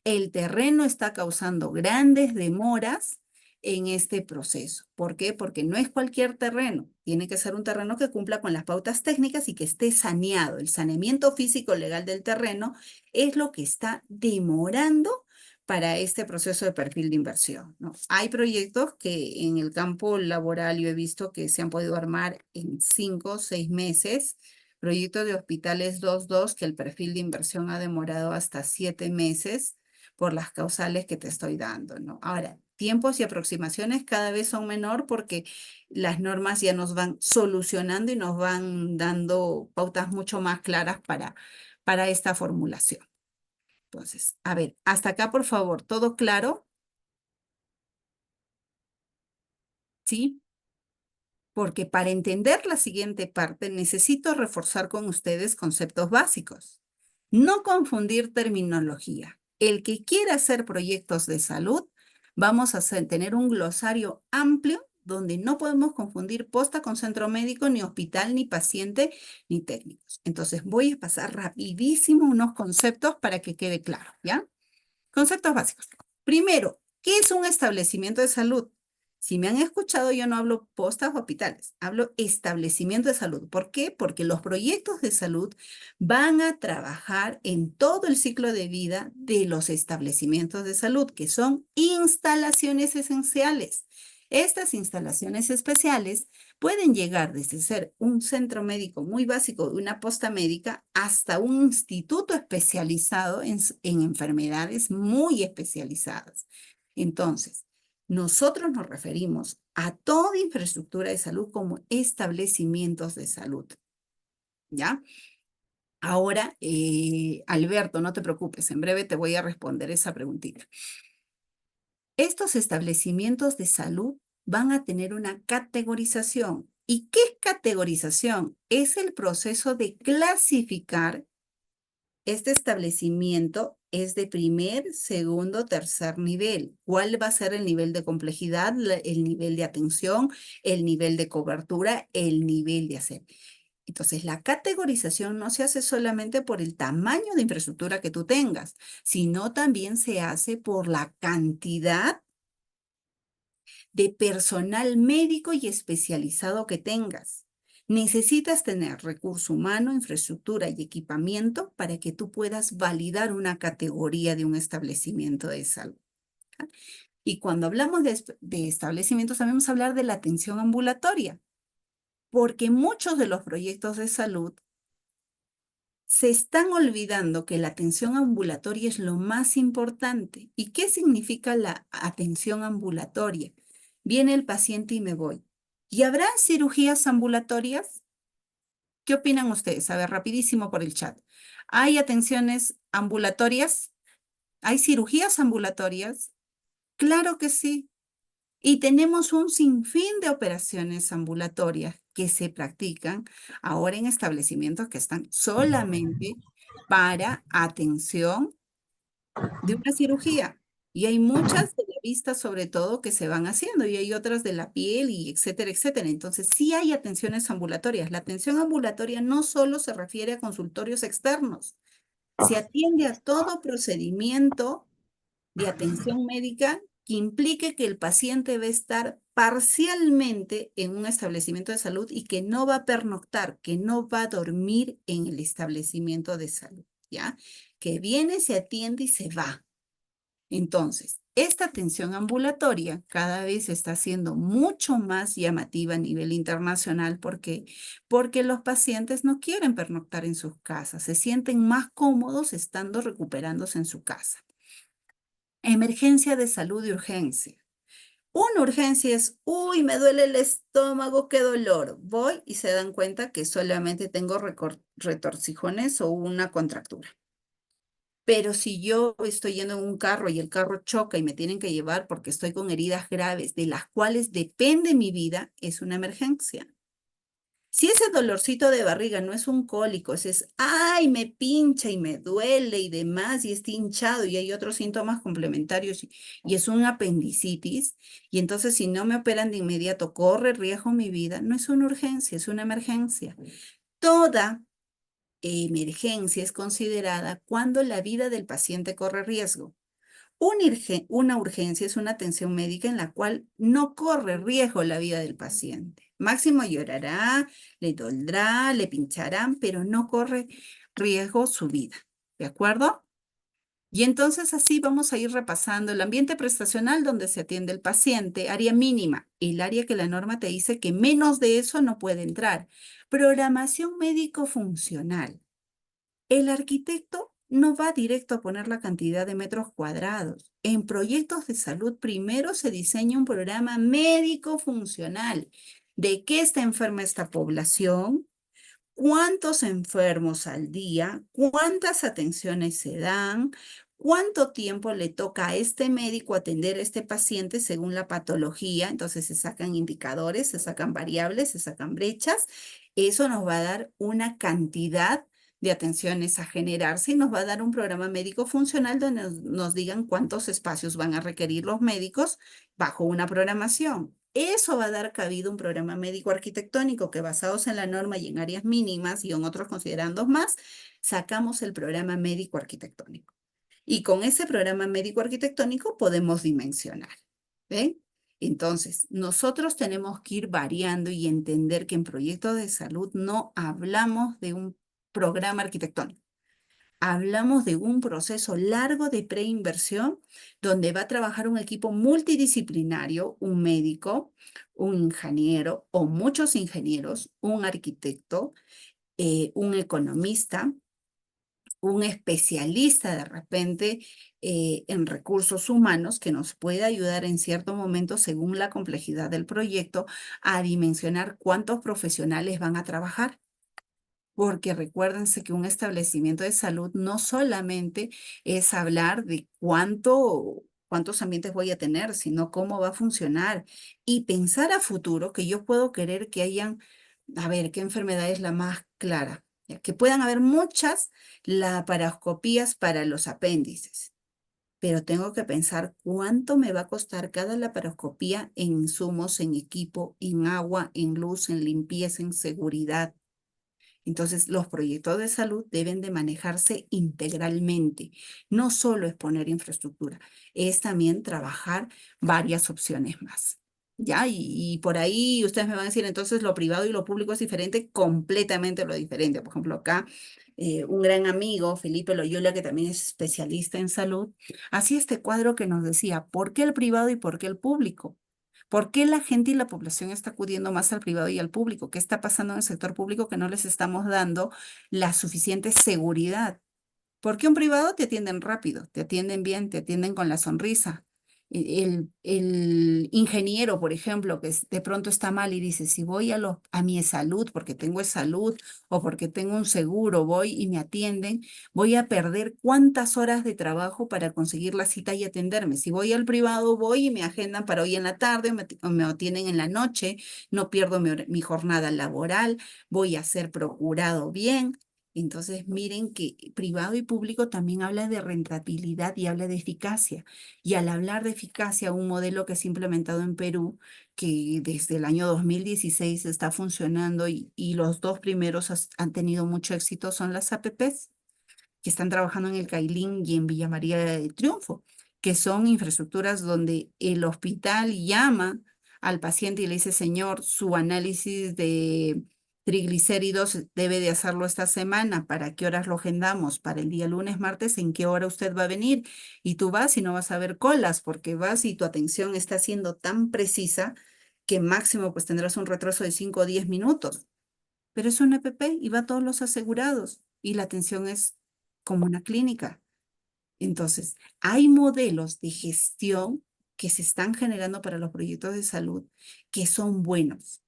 El terreno está causando grandes demoras en este proceso. ¿Por qué? Porque no es cualquier terreno. Tiene que ser un terreno que cumpla con las pautas técnicas y que esté saneado. El saneamiento físico legal del terreno es lo que está demorando para este proceso de perfil de inversión, ¿no? Hay proyectos que en el campo laboral yo he visto que se han podido armar en 5 o 6 meses. Proyectos de hospitales 2.2 que el perfil de inversión ha demorado hasta 7 meses por las causales que te estoy dando, ¿no? Ahora, tiempos y aproximaciones cada vez son menor porque las normas ya nos van solucionando y nos van dando pautas mucho más claras para esta formulación. Entonces, a ver, hasta acá, por favor, ¿todo claro? ¿Sí? Porque para entender la siguiente parte necesito reforzar con ustedes conceptos básicos. No confundir terminología. El que quiera hacer proyectos de salud, vamos a tener un glosario amplio donde no podemos confundir posta con centro médico, ni hospital, ni paciente, ni técnicos. Entonces voy a pasar rapidísimo unos conceptos para que quede claro, ¿ya? Conceptos básicos. Primero, ¿qué es un establecimiento de salud? Si me han escuchado, yo no hablo postas o hospitales, hablo establecimiento de salud. ¿Por qué? Porque los proyectos de salud van a trabajar en todo el ciclo de vida de los establecimientos de salud, que son instalaciones esenciales. Estas instalaciones especiales pueden llegar desde ser un centro médico muy básico, una posta médica, hasta un instituto especializado en enfermedades muy especializadas. Entonces, nosotros nos referimos a toda infraestructura de salud como establecimientos de salud, ¿ya? Ahora, Alberto, no te preocupes, en breve te voy a responder esa preguntita. Estos establecimientos de salud van a tener una categorización. ¿Y qué es categorización? Es el proceso de clasificar este establecimiento es de primer, segundo, tercer nivel. ¿Cuál va a ser el nivel de complejidad, el nivel de atención, el nivel de cobertura, el nivel de hacer? Entonces, la categorización no se hace solamente por el tamaño de infraestructura que tú tengas, sino también se hace por la cantidad de personal médico y especializado que tengas. Necesitas tener recurso humano, infraestructura y equipamiento para que tú puedas validar una categoría de un establecimiento de salud. ¿Ah? Y cuando hablamos de establecimientos, sabemos hablar de la atención ambulatoria, porque muchos de los proyectos de salud se están olvidando que la atención ambulatoria es lo más importante. ¿Y qué significa la atención ambulatoria? Viene el paciente y me voy. ¿Y habrá cirugías ambulatorias? ¿Qué opinan ustedes? A ver, rapidísimo por el chat. ¿Hay atenciones ambulatorias? ¿Hay cirugías ambulatorias? Claro que sí. Y tenemos un sinfín de operaciones ambulatorias que se practican ahora en establecimientos que están solamente para atención de una cirugía. Y hay muchas de la vista, sobre todo, que se van haciendo, y hay otras de la piel, y etcétera, etcétera. Entonces, sí hay atenciones ambulatorias. La atención ambulatoria no solo se refiere a consultorios externos, se atiende a todo procedimiento de atención médica que implique que el paciente va a estar parcialmente en un establecimiento de salud y que no va a pernoctar, que no va a dormir en el establecimiento de salud, ¿ya? Que viene, se atiende y se va. Entonces, esta atención ambulatoria cada vez está siendo mucho más llamativa a nivel internacional. ¿Por qué? Porque los pacientes no quieren pernoctar en sus casas, se sienten más cómodos estando recuperándose en su casa. Emergencia de salud y urgencia. Una urgencia es, uy, me duele el estómago, qué dolor. Voy y se dan cuenta que solamente tengo retorcijones o una contractura. Pero si yo estoy yendo en un carro y el carro choca y me tienen que llevar porque estoy con heridas graves de las cuales depende mi vida, es una emergencia. Si ese dolorcito de barriga no es un cólico, ay, me pincha y me duele y demás, y está hinchado y hay otros síntomas complementarios y es un apendicitis, y entonces si no me operan de inmediato, corre riesgo mi vida, no es una urgencia, es una emergencia. Toda emergencia es considerada cuando la vida del paciente corre riesgo. Una urgencia es una atención médica en la cual no corre riesgo la vida del paciente. Máximo llorará, le doldrá, le pincharán, pero no corre riesgo su vida. ¿De acuerdo? Y entonces así vamos a ir repasando el ambiente prestacional donde se atiende el paciente, área mínima, el área que la norma te dice que menos de eso no puede entrar. Programación médico funcional. El arquitecto no va directo a poner la cantidad de metros cuadrados. En proyectos de salud primero se diseña un programa médico funcional. ¿De qué está enferma esta población? ¿Cuántos enfermos al día? ¿Cuántas atenciones se dan? ¿Cuánto tiempo le toca a este médico atender a este paciente según la patología? Entonces se sacan indicadores, se sacan variables, se sacan brechas. Eso nos va a dar una cantidad de atenciones a generarse y nos va a dar un programa médico funcional donde nos digan cuántos espacios van a requerir los médicos bajo una programación. Eso va a dar cabida a un programa médico arquitectónico que, basados en la norma y en áreas mínimas y en otros considerando más, sacamos el programa médico arquitectónico. Y con ese programa médico arquitectónico podemos dimensionar. ¿Ven? Entonces, nosotros tenemos que ir variando y entender que en proyectos de salud no hablamos de un programa arquitectónico. Hablamos de un proceso largo de preinversión donde va a trabajar un equipo multidisciplinario, un médico, un ingeniero o muchos ingenieros, un arquitecto, un economista, un especialista de repente en recursos humanos que nos puede ayudar en cierto momento, según la complejidad del proyecto, a dimensionar cuántos profesionales van a trabajar. Porque recuérdense que un establecimiento de salud no solamente es hablar de cuántos ambientes voy a tener, sino cómo va a funcionar. Y pensar a futuro que yo puedo querer que hayan, a ver, ¿qué enfermedad es la más clara? ya que puedan haber muchas laparoscopías para los apéndices, pero tengo que pensar cuánto me va a costar cada laparoscopía en insumos, en equipo, en agua, en luz, en limpieza, en seguridad. Entonces, los proyectos de salud deben de manejarse integralmente. No solo es poner infraestructura, es también trabajar varias opciones más. ¿Ya? Y por ahí ustedes me van a decir, entonces lo privado y lo público es diferente, completamente lo diferente. Por ejemplo, acá un gran amigo, Felipe Loyola, que también es especialista en salud, hacía este cuadro que nos decía, ¿por qué el privado y por qué el público? ¿Por qué la gente y la población está acudiendo más al privado y al público? ¿Qué está pasando en el sector público que no les estamos dando la suficiente seguridad? Porque un privado te atienden rápido, te atienden bien, te atienden con la sonrisa. El ingeniero, por ejemplo, que de pronto está mal y dice, si voy a mi salud, porque tengo salud o porque tengo un seguro, voy y me atienden, voy a perder cuántas horas de trabajo para conseguir la cita y atenderme. Si voy al privado, voy y me agendan para hoy en la tarde o me atienden en la noche, no pierdo mi jornada laboral, voy a ser procurado bien. Entonces, miren que privado y público también habla de rentabilidad y habla de eficacia. Y al hablar de eficacia, un modelo que se ha implementado en Perú, que desde el año 2016 está funcionando y los dos primeros han tenido mucho éxito, son las APPs, que están trabajando en el Cailín y en Villa María de Triunfo, que son infraestructuras donde el hospital llama al paciente y le dice, señor, su análisis de triglicéridos debe de hacerlo esta semana. ¿Para qué horas lo agendamos? Para el día lunes, martes, ¿en qué hora usted va a venir? Y tú vas y no vas a ver colas porque vas y tu atención está siendo tan precisa que máximo pues tendrás un retraso de 5 o 10 minutos. Pero es un EPP y va a todos los asegurados y la atención es como una clínica. Entonces, hay modelos de gestión que se están generando para los proyectos de salud que son buenos.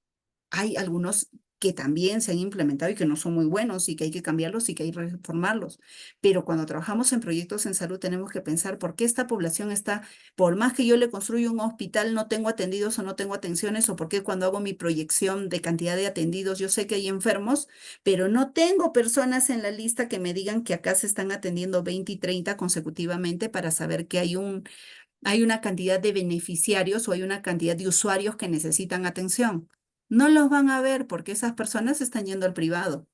Hay algunos que también se han implementado y que no son muy buenos y que hay que cambiarlos y que hay que reformarlos. Pero cuando trabajamos en proyectos en salud tenemos que pensar por qué esta población está, por más que yo le construya un hospital, no tengo atendidos o no tengo atenciones, o por qué cuando hago mi proyección de cantidad de atendidos, yo sé que hay enfermos, pero no tengo personas en la lista que me digan que acá se están atendiendo 20 y 30 consecutivamente para saber que hay una cantidad de beneficiarios o hay una cantidad de usuarios que necesitan atención. No los van a ver porque esas personas están yendo al privado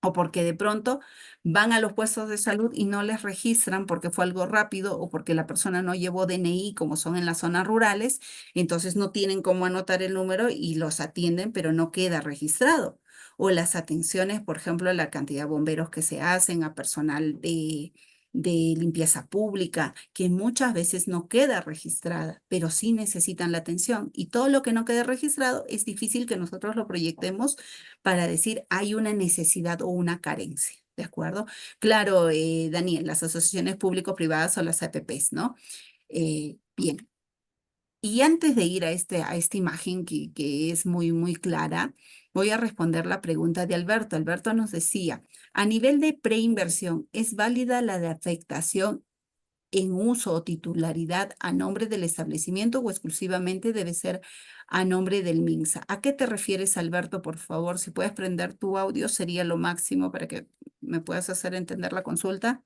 o porque de pronto van a los puestos de salud y no les registran porque fue algo rápido o porque la persona no llevó DNI como son en las zonas rurales, entonces no tienen cómo anotar el número y los atienden, pero no queda registrado. O las atenciones, por ejemplo, la cantidad de bomberos que se hacen a personal de limpieza pública, que muchas veces no queda registrada, pero sí necesitan la atención. Y todo lo que no quede registrado es difícil que nosotros lo proyectemos para decir hay una necesidad o una carencia. ¿De acuerdo? Claro, Daniel, las asociaciones público-privadas o las APPs, ¿no? Bien. Y antes de ir a esta imagen que es muy, muy clara, voy a responder la pregunta de Alberto. Alberto nos decía, a nivel de preinversión, ¿es válida la de afectación en uso o titularidad a nombre del establecimiento o exclusivamente debe ser a nombre del MINSA? ¿A qué te refieres, Alberto? Por favor, si puedes prender tu audio, sería lo máximo para que me puedas hacer entender la consulta.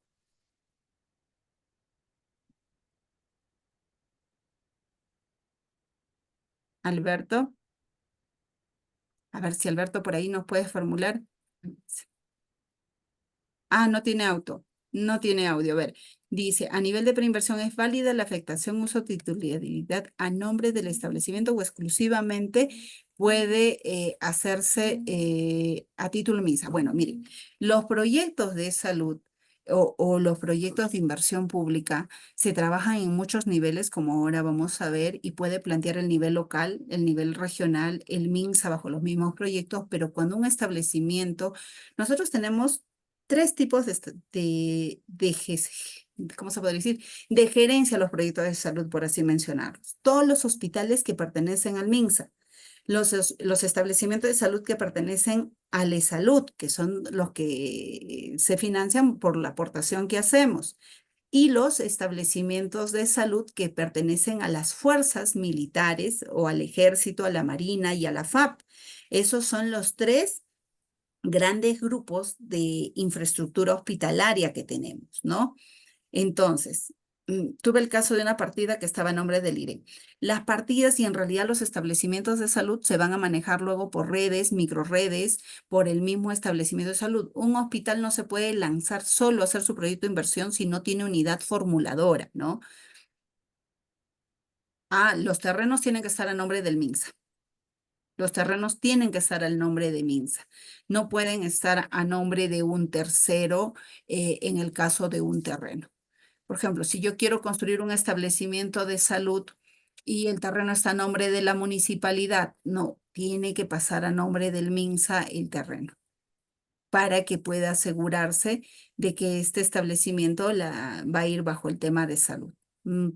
Alberto, a ver si Alberto por ahí nos puedes formular. Ah, no tiene auto, no tiene audio. A ver, dice, a nivel de preinversión, ¿es válida la afectación uso titularidad a nombre del establecimiento o exclusivamente puede hacerse a título MINSA? Bueno, miren, los proyectos de salud o los proyectos de inversión pública se trabajan en muchos niveles, como ahora vamos a ver, y puede plantear el nivel local, el nivel regional, el MINSA bajo los mismos proyectos, pero cuando un establecimiento, nosotros tenemos tres tipos ¿cómo se puede decir? De gerencia a los proyectos de salud, por así mencionarlos. Todos los hospitales que pertenecen al MINSA, los establecimientos de salud que pertenecen al ESalud, que son los que se financian por la aportación que hacemos, y los establecimientos de salud que pertenecen a las fuerzas militares o al ejército, a la marina y a la FAP. Esos son los tres grandes grupos de infraestructura hospitalaria que tenemos, ¿no? Entonces, tuve el caso de una partida que estaba a nombre del IRE. Las partidas y en realidad los establecimientos de salud se van a manejar luego por redes, microredes, por el mismo establecimiento de salud. Un hospital no se puede lanzar solo a hacer su proyecto de inversión si no tiene unidad formuladora, ¿no? Ah, los terrenos tienen que estar a nombre del MINSA. Los terrenos tienen que estar al nombre de MINSA. No pueden estar a nombre de un tercero en el caso de un terreno. Por ejemplo, si yo quiero construir un establecimiento de salud y el terreno está a nombre de la municipalidad, no, tiene que pasar a nombre del MINSA el terreno para que pueda asegurarse de que este establecimiento va a ir bajo el tema de salud.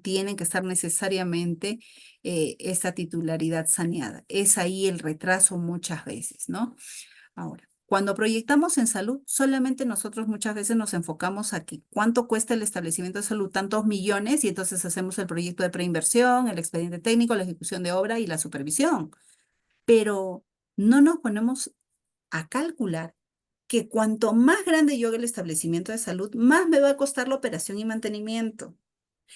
Tiene que estar necesariamente esa titularidad saneada. Es ahí el retraso muchas veces, ¿no? Ahora, cuando proyectamos en salud, solamente nosotros muchas veces nos enfocamos a que cuánto cuesta el establecimiento de salud, tantos millones, y entonces hacemos el proyecto de preinversión, el expediente técnico, la ejecución de obra y la supervisión. Pero no nos ponemos a calcular que cuanto más grande yo haga el establecimiento de salud, más me va a costar la operación y mantenimiento.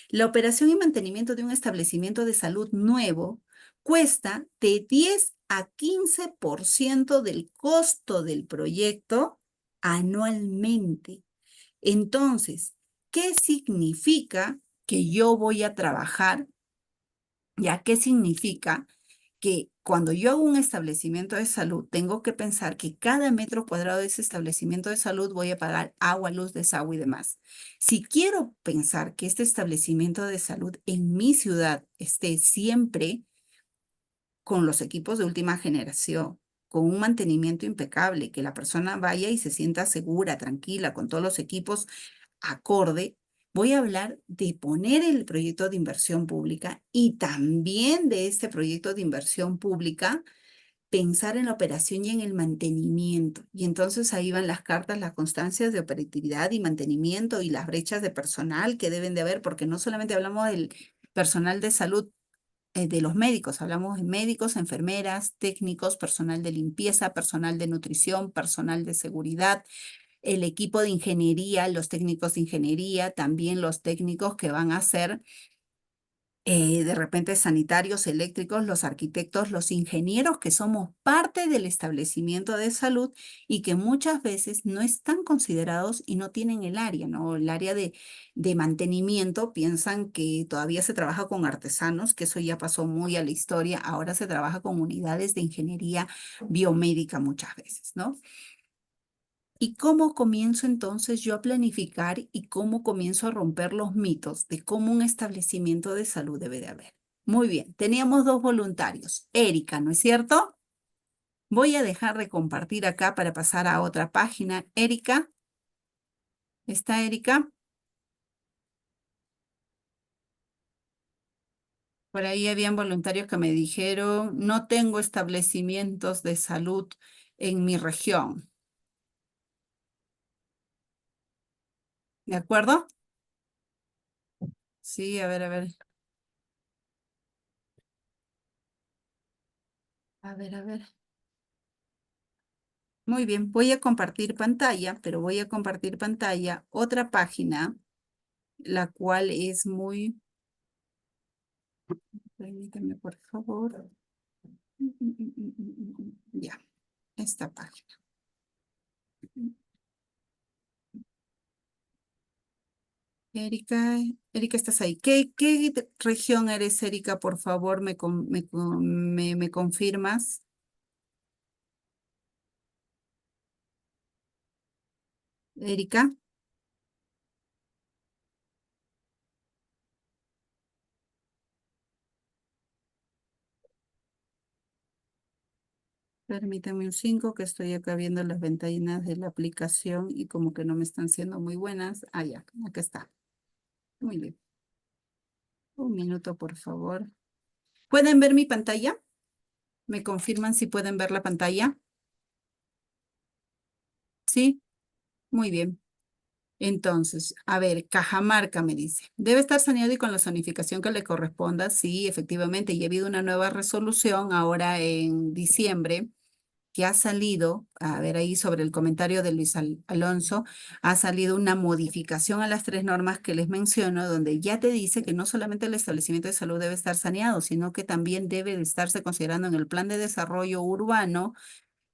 La operación y mantenimiento de un establecimiento de salud nuevo cuesta de 10 a 15% del costo del proyecto anualmente. Entonces, ¿qué significa que yo voy a trabajar? ¿Ya qué significa? Que cuando yo hago un establecimiento de salud, tengo que pensar que cada metro cuadrado de ese establecimiento de salud voy a pagar agua, luz, desagüe y demás. Si quiero pensar que este establecimiento de salud en mi ciudad esté siempre con los equipos de última generación, con un mantenimiento impecable, que la persona vaya y se sienta segura, tranquila, con todos los equipos acorde, voy a hablar de poner el proyecto de inversión pública y también de este proyecto de inversión pública, pensar en la operación y en el mantenimiento. Y entonces ahí van las cartas, las constancias de operatividad y mantenimiento y las brechas de personal que deben de haber, porque no solamente hablamos del personal de salud, de los médicos, hablamos de médicos, enfermeras, técnicos, personal de limpieza, personal de nutrición, personal de seguridad, el equipo de ingeniería, los técnicos de ingeniería, también los técnicos que van a ser de repente sanitarios, eléctricos, los arquitectos, los ingenieros que somos parte del establecimiento de salud y que muchas veces no están considerados y no tienen el área, ¿no? El área de mantenimiento, piensan que todavía se trabaja con artesanos, que eso ya pasó muy a la historia, ahora se trabaja con unidades de ingeniería biomédica muchas veces, ¿no? ¿Y cómo comienzo entonces yo a planificar y cómo comienzo a romper los mitos de cómo un establecimiento de salud debe de haber? Muy bien, teníamos dos voluntarios. Erika, ¿no es cierto? Voy a dejar de compartir acá para pasar a otra página. Erika, ¿está Erika? Por ahí habían voluntarios que me dijeron, no tengo establecimientos de salud en mi región. ¿De acuerdo? Sí, a ver, a ver. A ver, a ver. Muy bien, voy a compartir pantalla, pero voy a compartir pantalla otra página, la cual es muy... Permítame, por favor. Ya, esta página. Erika, Erika, ¿estás ahí? ¿Qué región eres, Erika? Por favor, me confirmas. Erika, permítame un 5 que estoy acá viendo las ventanas de la aplicación y como que no me están siendo muy buenas. Ah, ya, acá está. Muy bien. Un minuto, por favor. ¿Pueden ver mi pantalla? ¿Me confirman si pueden ver la pantalla? ¿Sí? Muy bien. Entonces, a ver, Cajamarca me dice, debe estar saneado y con la zonificación que le corresponda. Sí, efectivamente, y ha habido una nueva resolución ahora en diciembre que ha salido, a ver ahí sobre el comentario de Luis Alonso, ha salido una modificación a las 3 normas que les menciono, donde ya te dice que no solamente el establecimiento de salud debe estar saneado, sino que también debe de estarse considerando en el plan de desarrollo urbano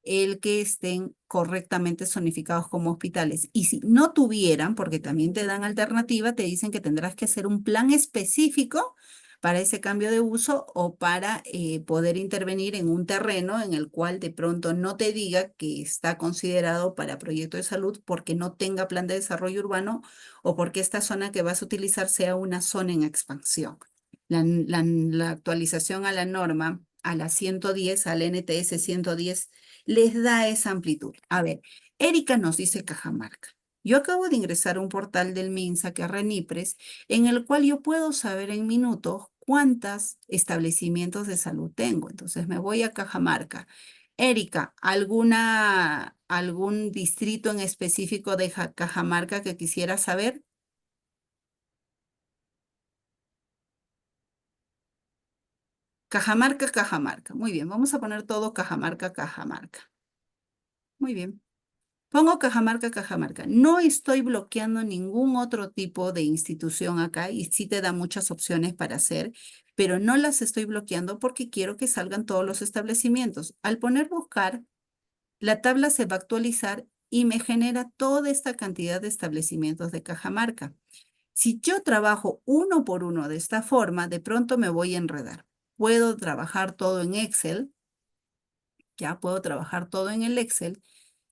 el que estén correctamente zonificados como hospitales. Y si no tuvieran, porque también te dan alternativa, te dicen que tendrás que hacer un plan específico para ese cambio de uso o para poder intervenir en un terreno en el cual de pronto no te diga que está considerado para proyecto de salud porque no tenga plan de desarrollo urbano o porque esta zona que vas a utilizar sea una zona en expansión. La actualización a la norma, a la 110, al NTS 110, les da esa amplitud. A ver, Erika nos dice Cajamarca. Yo acabo de ingresar a un portal del MINSA, que es Renipres, en el cual yo puedo saber en minutos cuántos establecimientos de salud tengo. Entonces me voy a Cajamarca. Erika, ¿algún distrito en específico de Cajamarca que quisiera saber? Cajamarca, Cajamarca. Muy bien, vamos a poner todo Cajamarca, Cajamarca. Muy bien. Pongo Cajamarca, Cajamarca. No estoy bloqueando ningún otro tipo de institución acá y sí te da muchas opciones para hacer, pero no las estoy bloqueando porque quiero que salgan todos los establecimientos. Al poner buscar, la tabla se va a actualizar y me genera toda esta cantidad de establecimientos de Cajamarca. Si yo trabajo uno por uno de esta forma, de pronto me voy a enredar. Puedo trabajar todo en Excel, ya puedo trabajar todo en el Excel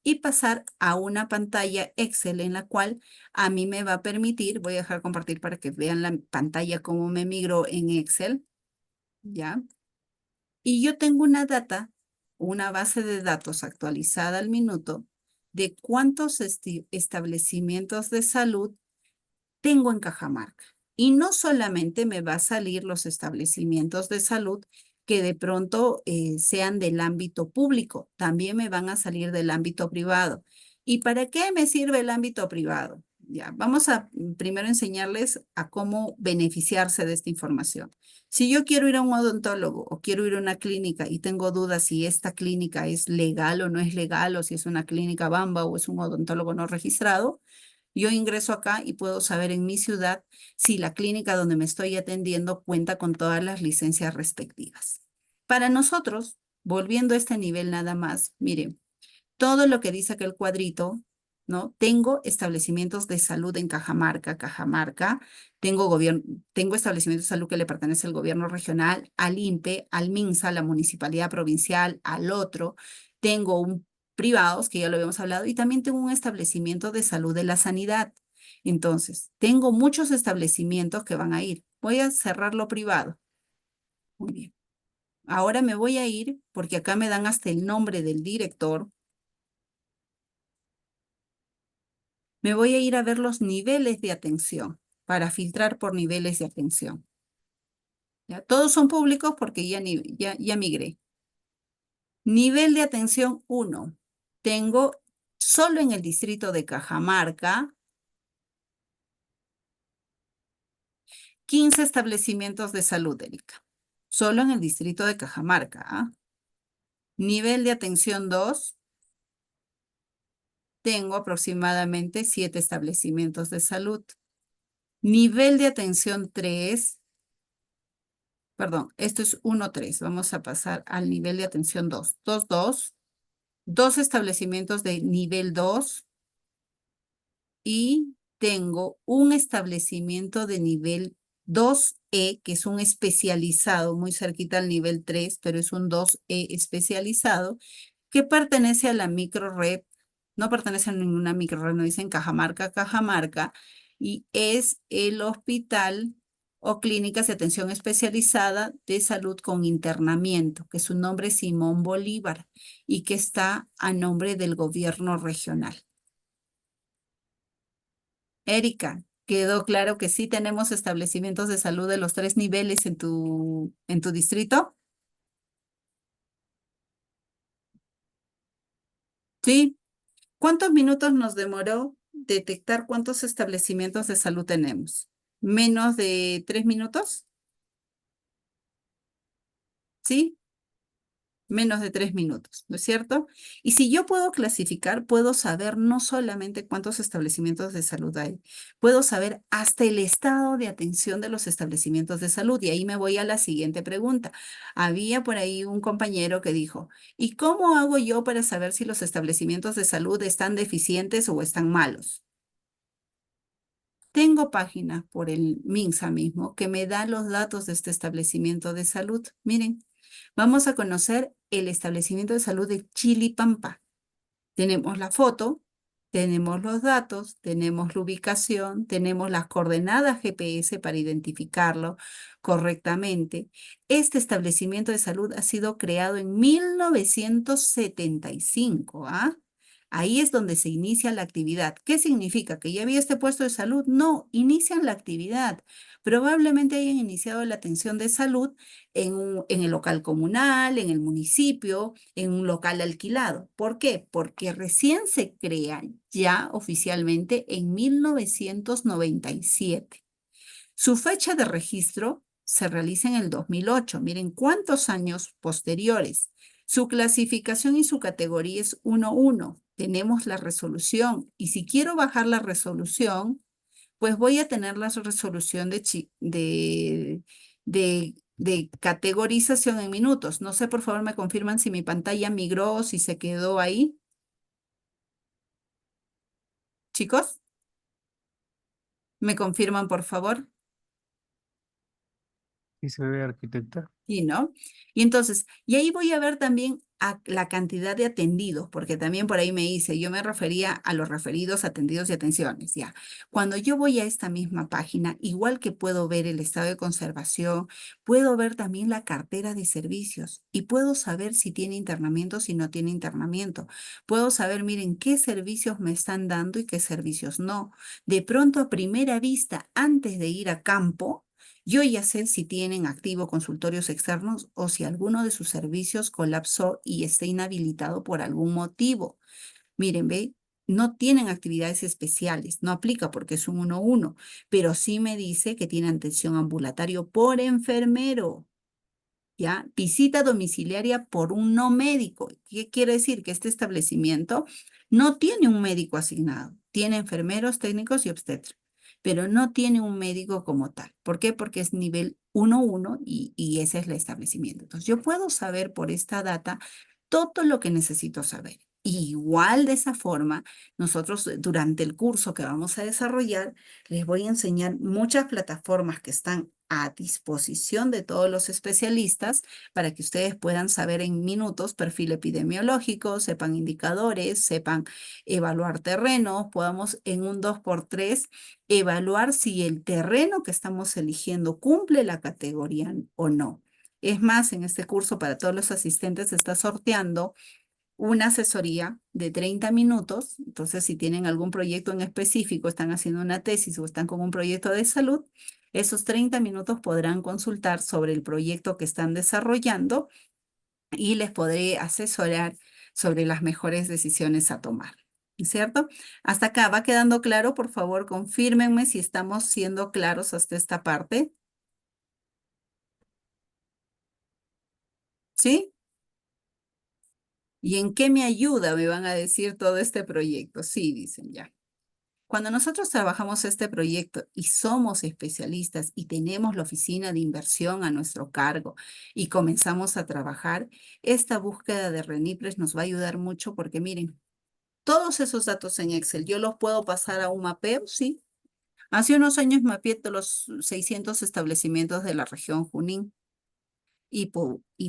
y pasar a una pantalla Excel en la cual a mí me va a permitir, voy a dejar compartir para que vean la pantalla cómo me migró en Excel, ¿ya? Y yo tengo una data, una base de datos actualizada al minuto de cuántos establecimientos de salud tengo en Cajamarca. Y no solamente me va a salir los establecimientos de salud que de pronto sean del ámbito público, también me van a salir del ámbito privado. ¿Y para qué me sirve el ámbito privado? Ya, vamos a primero enseñarles a cómo beneficiarse de esta información. Si yo quiero ir a un odontólogo o quiero ir a una clínica y tengo dudas si esta clínica es legal o no es legal, o si es una clínica Bamba o es un odontólogo no registrado, yo ingreso acá y puedo saber en mi ciudad si la clínica donde me estoy atendiendo cuenta con todas las licencias respectivas. Para nosotros, volviendo a este nivel nada más, miren, todo lo que dice aquel cuadrito, ¿no? Tengo establecimientos de salud en Cajamarca, tengo establecimientos de salud que le pertenece al gobierno regional, al INPE, al MINSA, a la municipalidad provincial, al otro. Tengo privados, que ya lo habíamos hablado, y también tengo un establecimiento de salud de la sanidad. Entonces, tengo muchos establecimientos que van a ir. Voy a cerrar lo privado. Muy bien. Ahora me voy a ir, porque acá me dan hasta el nombre del director. Me voy a ir a ver los niveles de atención para filtrar por niveles de atención. ¿Ya? Todos son públicos porque ya migré. Nivel de atención 1. Tengo solo en el distrito de Cajamarca 15 establecimientos de salud, Erika. Solo en el distrito de Cajamarca. ¿Ah? Nivel de atención 2. Tengo aproximadamente 7 establecimientos de salud. Nivel de atención 3. Perdón, esto es 1-3. Vamos a pasar al nivel de atención 2. 2-2. 2 establecimientos de nivel 2 y tengo un establecimiento de nivel 2E, que es un especializado, muy cerquita al nivel 3, pero es un 2E especializado, que pertenece a la microred, no pertenece a ninguna microred, no dicen Cajamarca, Cajamarca, y es el hospital o clínicas de atención especializada de salud con internamiento, que su nombre es Simón Bolívar y que está a nombre del gobierno regional. Erika, ¿quedó claro que sí tenemos establecimientos de salud de los 3 niveles en tu distrito? Sí. ¿Cuántos minutos nos demoró detectar cuántos establecimientos de salud tenemos? ¿Menos de 3 minutos? ¿Sí? menos de 3 minutos, ¿no es cierto? Y si yo puedo clasificar, puedo saber no solamente cuántos establecimientos de salud hay, puedo saber hasta el estado de atención de los establecimientos de salud. Y ahí me voy a la siguiente pregunta. Había por ahí un compañero que dijo, ¿y cómo hago yo para saber si los establecimientos de salud están deficientes o están malos? Tengo páginas por el MINSA mismo que me da los datos de este establecimiento de salud. Miren, vamos a conocer el establecimiento de salud de Chilipampa. Tenemos la foto, tenemos los datos, tenemos la ubicación, tenemos las coordenadas GPS para identificarlo correctamente. Este establecimiento de salud ha sido creado en 1975, ¿ah? Ahí es donde se inicia la actividad. ¿Qué significa? ¿Que ya había este puesto de salud? No, inician la actividad. Probablemente hayan iniciado la atención de salud en el local comunal, en el municipio, en un local alquilado. ¿Por qué? Porque recién se crea ya oficialmente en 1997. Su fecha de registro se realiza en el 2008. Miren cuántos años posteriores. Su clasificación y su categoría es 1.1. Tenemos la resolución y si quiero bajar la resolución, pues voy a tener la resolución de categorización en minutos. No sé, por favor, me confirman si mi pantalla migró o si se quedó ahí. Chicos, ¿me confirman, por favor? ¿Y se ve, arquitecta? Y no. Y entonces, y ahí voy a ver también a la cantidad de atendidos, porque también por ahí me dice, yo me refería a los referidos, atendidos y atenciones, ya. Cuando yo voy a esta misma página, igual que puedo ver el estado de conservación, puedo ver también la cartera de servicios y puedo saber si tiene internamiento, si no tiene internamiento. Puedo saber, miren, qué servicios me están dando y qué servicios no. De pronto, a primera vista, antes de ir a campo, yo ya sé si tienen activo consultorios externos o si alguno de sus servicios colapsó y está inhabilitado por algún motivo. Miren, ve, no tienen actividades especiales, no aplica porque es un 1-1, pero sí me dice que tiene atención ambulatorio por enfermero. ¿Ya? Visita domiciliaria por un no médico. ¿Qué quiere decir? Que este establecimiento no tiene un médico asignado. Tiene enfermeros, técnicos y obstetras, pero no tiene un médico como tal. ¿Por qué? Porque es nivel 1-1 y ese es el establecimiento. Entonces, yo puedo saber por esta data todo lo que necesito saber. Igual de esa forma, nosotros durante el curso que vamos a desarrollar, les voy a enseñar muchas plataformas que están a disposición de todos los especialistas para que ustedes puedan saber en minutos perfil epidemiológico, sepan indicadores, sepan evaluar terrenos, podamos en un 2x3 evaluar si el terreno que estamos eligiendo cumple la categoría o no. Es más, en este curso para todos los asistentes se está sorteando una asesoría de 30 minutos. Entonces, si tienen algún proyecto en específico, están haciendo una tesis o están con un proyecto de salud, esos 30 minutos podrán consultar sobre el proyecto que están desarrollando y les podré asesorar sobre las mejores decisiones a tomar. ¿Cierto? Hasta acá, ¿va quedando claro? Por favor, confírmenme si estamos siendo claros hasta esta parte. ¿Sí? ¿Y en qué me ayuda? Me van a decir todo este proyecto. Sí, dicen ya. Cuando nosotros trabajamos este proyecto y somos especialistas y tenemos la oficina de inversión a nuestro cargo y comenzamos a trabajar, esta búsqueda de RENIPRES nos va a ayudar mucho porque miren, todos esos datos en Excel, yo los puedo pasar a un mapeo, sí. Hace unos años mapeé todos los 600 establecimientos de la región Junín y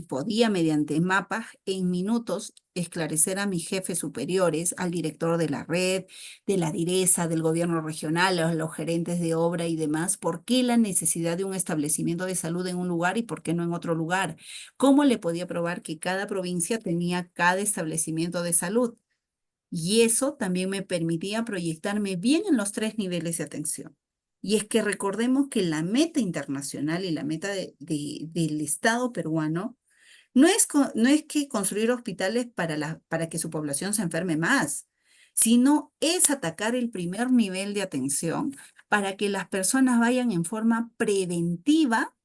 podía mediante mapas en minutos esclarecer a mis jefes superiores, al director de la red, de la direza, del gobierno regional, a los gerentes de obra y demás, por qué la necesidad de un establecimiento de salud en un lugar y por qué no en otro lugar. ¿Cómo le podía probar que cada provincia tenía cada establecimiento de salud? Y eso también me permitía proyectarme bien en los 3 niveles de atención. Y es que recordemos que la meta internacional y la meta del Estado peruano no es que construir hospitales para que su población se enferme más, sino es atacar el primer nivel de atención para que las personas vayan en forma preventiva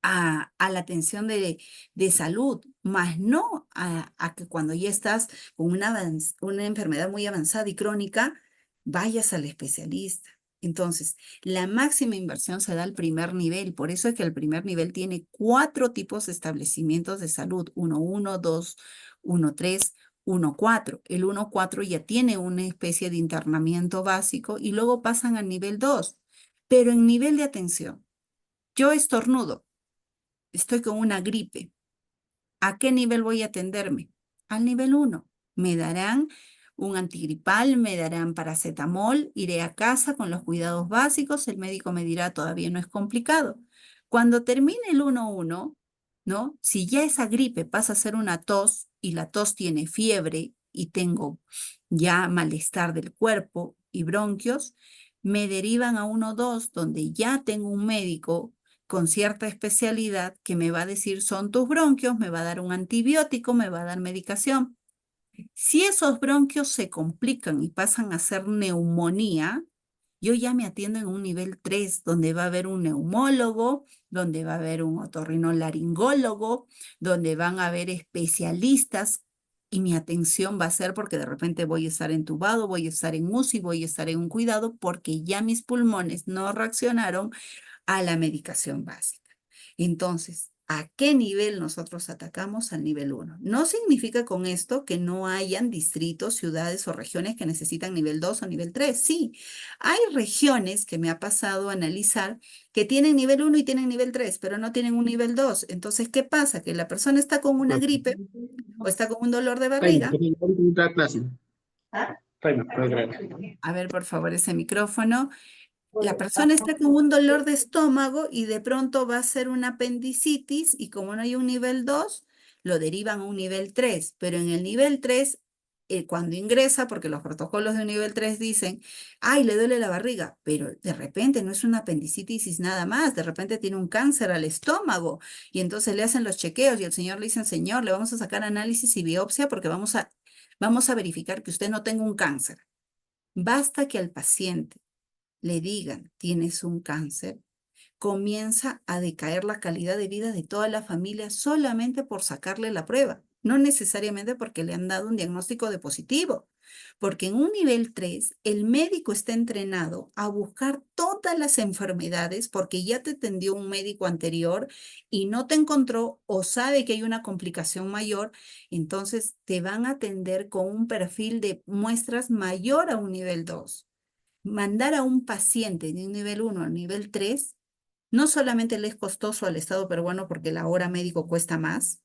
a la atención de salud, más no a que cuando ya estás con una enfermedad muy avanzada y crónica, vayas al especialista. Entonces, la máxima inversión se da al primer nivel. Por eso es que el primer nivel tiene 4 tipos de establecimientos de salud: 1.1, 2, 1.3, 1.4. El 1.4 ya tiene una especie de internamiento básico y luego pasan al nivel 2. Pero en nivel de atención, yo estornudo, estoy con una gripe. ¿A qué nivel voy a atenderme? Al nivel 1. Me darán un antigripal, me darán paracetamol, iré a casa con los cuidados básicos, el médico me dirá todavía no es complicado. Cuando termine el 1.1, ¿no? Si ya esa gripe pasa a ser una tos y la tos tiene fiebre y tengo ya malestar del cuerpo y bronquios, me derivan a 1.2, donde ya tengo un médico con cierta especialidad que me va a decir son tus bronquios, me va a dar un antibiótico, me va a dar medicación. Si esos bronquios se complican y pasan a ser neumonía, yo ya me atiendo en un nivel 3, donde va a haber un neumólogo, donde va a haber un otorrinolaringólogo, donde van a haber especialistas y mi atención va a ser porque de repente voy a estar entubado, voy a estar en UCI, voy a estar en un cuidado porque ya mis pulmones no reaccionaron a la medicación básica. Entonces, ¿a qué nivel nosotros atacamos? Al nivel 1. No significa con esto que no hayan distritos, ciudades o regiones que necesitan nivel 2 o nivel 3. Sí, hay regiones que me ha pasado a analizar que tienen nivel 1 y tienen nivel 3, pero no tienen un nivel 2. Entonces, ¿qué pasa? Que la persona está con una gripe o está con un dolor de barriga. A ver, por favor, ese micrófono. La persona está con un dolor de estómago y de pronto va a ser una apendicitis y como no hay un nivel 2, lo derivan a un nivel 3. Pero en el nivel 3, cuando ingresa, porque los protocolos de un nivel 3 dicen, ay, le duele la barriga, pero de repente no es una apendicitis nada más, de repente tiene un cáncer al estómago y entonces le hacen los chequeos y el señor le dice, señor, le vamos a sacar análisis y biopsia porque vamos a verificar que usted no tenga un cáncer. Basta que al paciente le digan, tienes un cáncer, comienza a decaer la calidad de vida de toda la familia solamente por sacarle la prueba, no necesariamente porque le han dado un diagnóstico de positivo, porque en un nivel 3 el médico está entrenado a buscar todas las enfermedades porque ya te atendió un médico anterior y no te encontró o sabe que hay una complicación mayor, entonces te van a atender con un perfil de muestras mayor a un nivel 2. Mandar a un paciente de un nivel 1 al nivel 3 no solamente le es costoso al Estado peruano porque la hora médico cuesta más,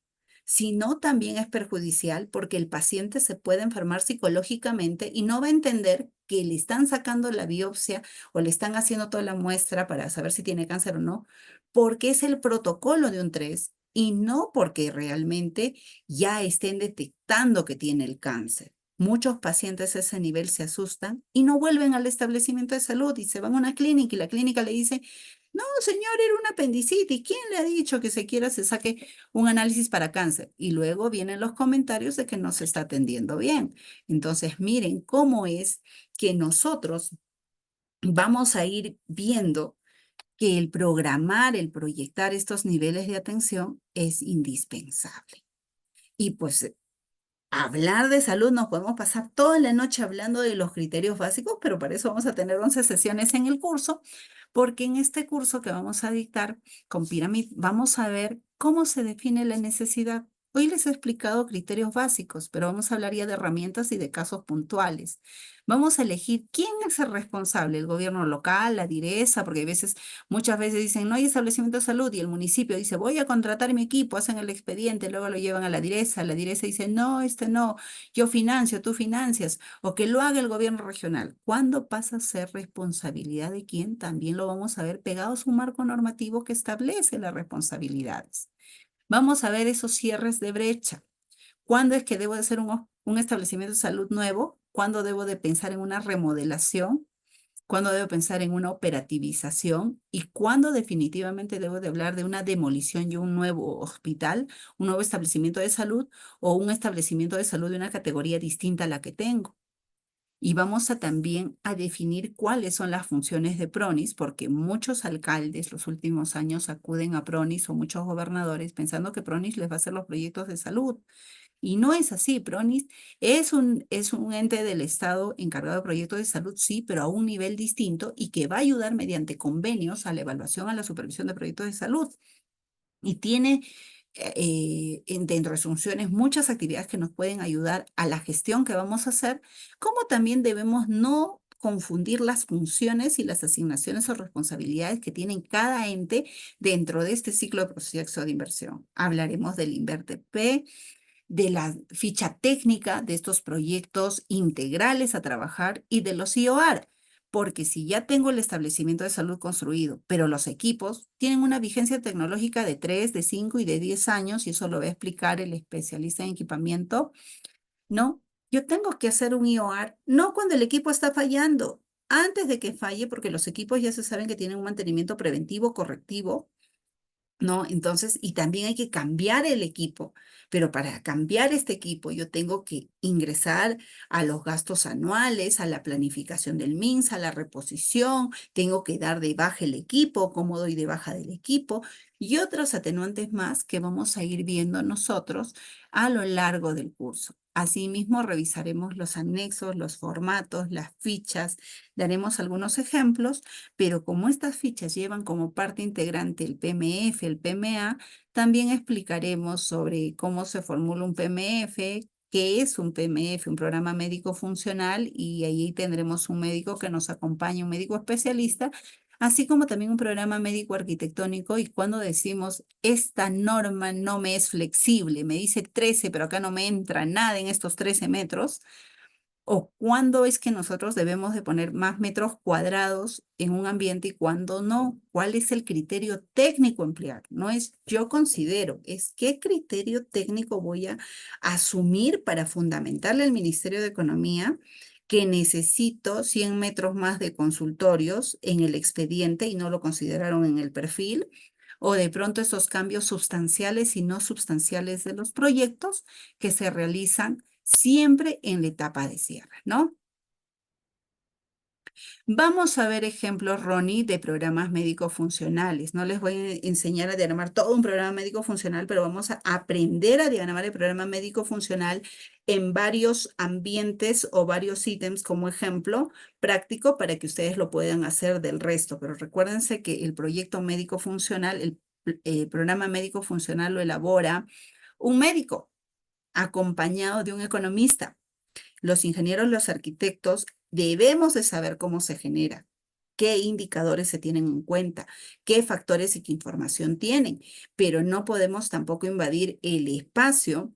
sino también es perjudicial porque el paciente se puede enfermar psicológicamente y no va a entender que le están sacando la biopsia o le están haciendo toda la muestra para saber si tiene cáncer o no, porque es el protocolo de un 3 y no porque realmente ya estén detectando que tiene el cáncer. Muchos pacientes a ese nivel se asustan y no vuelven al establecimiento de salud y se van a una clínica y la clínica le dice, no, señor, era una apendicitis. ¿Quién le ha dicho que se saque un análisis para cáncer? Y luego vienen los comentarios de que no se está atendiendo bien. Entonces, miren cómo es que nosotros vamos a ir viendo que el programar, el proyectar estos niveles de atención es indispensable. Y pues hablar de salud, nos podemos pasar toda la noche hablando de los criterios básicos, pero para eso vamos a tener 11 sesiones en el curso, porque en este curso que vamos a dictar con Pyramid, vamos a ver cómo se define la necesidad. Hoy les he explicado criterios básicos, pero vamos a hablar ya de herramientas y de casos puntuales. Vamos a elegir quién es el responsable, el gobierno local, la direza, porque muchas veces dicen, no hay establecimiento de salud y el municipio dice, voy a contratar mi equipo, hacen el expediente, luego lo llevan a la direza dice, no, no, yo financio, tú financias, o que lo haga el gobierno regional. ¿Cuándo pasa a ser responsabilidad de quién? También lo vamos a ver pegados a un marco normativo que establece las responsabilidades. Vamos a ver esos cierres de brecha. ¿Cuándo es que debo de hacer un establecimiento de salud nuevo? ¿Cuándo debo de pensar en una remodelación? ¿Cuándo debo pensar en una operativización? ¿Y cuándo definitivamente debo de hablar de una demolición y un nuevo hospital, un nuevo establecimiento de salud o un establecimiento de salud de una categoría distinta a la que tengo? Y vamos a también a definir cuáles son las funciones de PRONIS, porque muchos alcaldes los últimos años acuden a PRONIS o muchos gobernadores pensando que PRONIS les va a hacer los proyectos de salud. Y no es así. PRONIS es un ente del Estado encargado de proyectos de salud, sí, pero a un nivel distinto y que va a ayudar mediante convenios a la evaluación, a la supervisión de proyectos de salud. Y tiene dentro de sus funciones muchas actividades que nos pueden ayudar a la gestión que vamos a hacer, como también debemos no confundir las funciones y las asignaciones o responsabilidades que tienen cada ente dentro de este ciclo de proceso de inversión. Hablaremos del INVERTP, de la ficha técnica de estos proyectos integrales a trabajar y de los IOR, porque si ya tengo el establecimiento de salud construido, pero los equipos tienen una vigencia tecnológica de 3, de 5 y de 10 años, y eso lo va a explicar el especialista en equipamiento, ¿no? Yo tengo que hacer un IOR, no cuando el equipo está fallando, antes de que falle, porque los equipos ya se saben que tienen un mantenimiento preventivo, correctivo, ¿no? Entonces, y también hay que cambiar el equipo, pero para cambiar este equipo yo tengo que ingresar a los gastos anuales, a la planificación del MINSA, a la reposición, tengo que dar de baja el equipo, cómo doy de baja del equipo y otros atenuantes más que vamos a ir viendo nosotros a lo largo del curso. Asimismo, revisaremos los anexos, los formatos, las fichas, daremos algunos ejemplos, pero como estas fichas llevan como parte integrante el PMF, el PMA, también explicaremos sobre cómo se formula un PMF, qué es un PMF, un programa médico funcional, y ahí tendremos un médico que nos acompañe, un médico especialista, así como también un programa médico arquitectónico. Y cuando decimos, esta norma no me es flexible, me dice 13, pero acá no me entra nada en estos 13 metros, o cuándo es que nosotros debemos de poner más metros cuadrados en un ambiente y cuándo no. ¿Cuál es el criterio técnico a emplear? No es yo considero, es qué criterio técnico voy a asumir para fundamentarle al Ministerio de Economía que necesito 100 metros más de consultorios en el expediente y no lo consideraron en el perfil, o de pronto esos cambios sustanciales y no sustanciales de los proyectos que se realizan siempre en la etapa de cierre, ¿no? Vamos a ver ejemplos, Ronnie, de programas médicos funcionales. No les voy a enseñar a diagramar todo un programa médico funcional, pero vamos a aprender a diagramar el programa médico funcional en varios ambientes o varios ítems como ejemplo práctico para que ustedes lo puedan hacer del resto. Pero recuérdense que el proyecto médico funcional, el programa médico funcional lo elabora un médico acompañado de un economista. Los ingenieros, los arquitectos, debemos de saber cómo se genera, qué indicadores se tienen en cuenta, qué factores y qué información tienen, pero no podemos tampoco invadir el espacio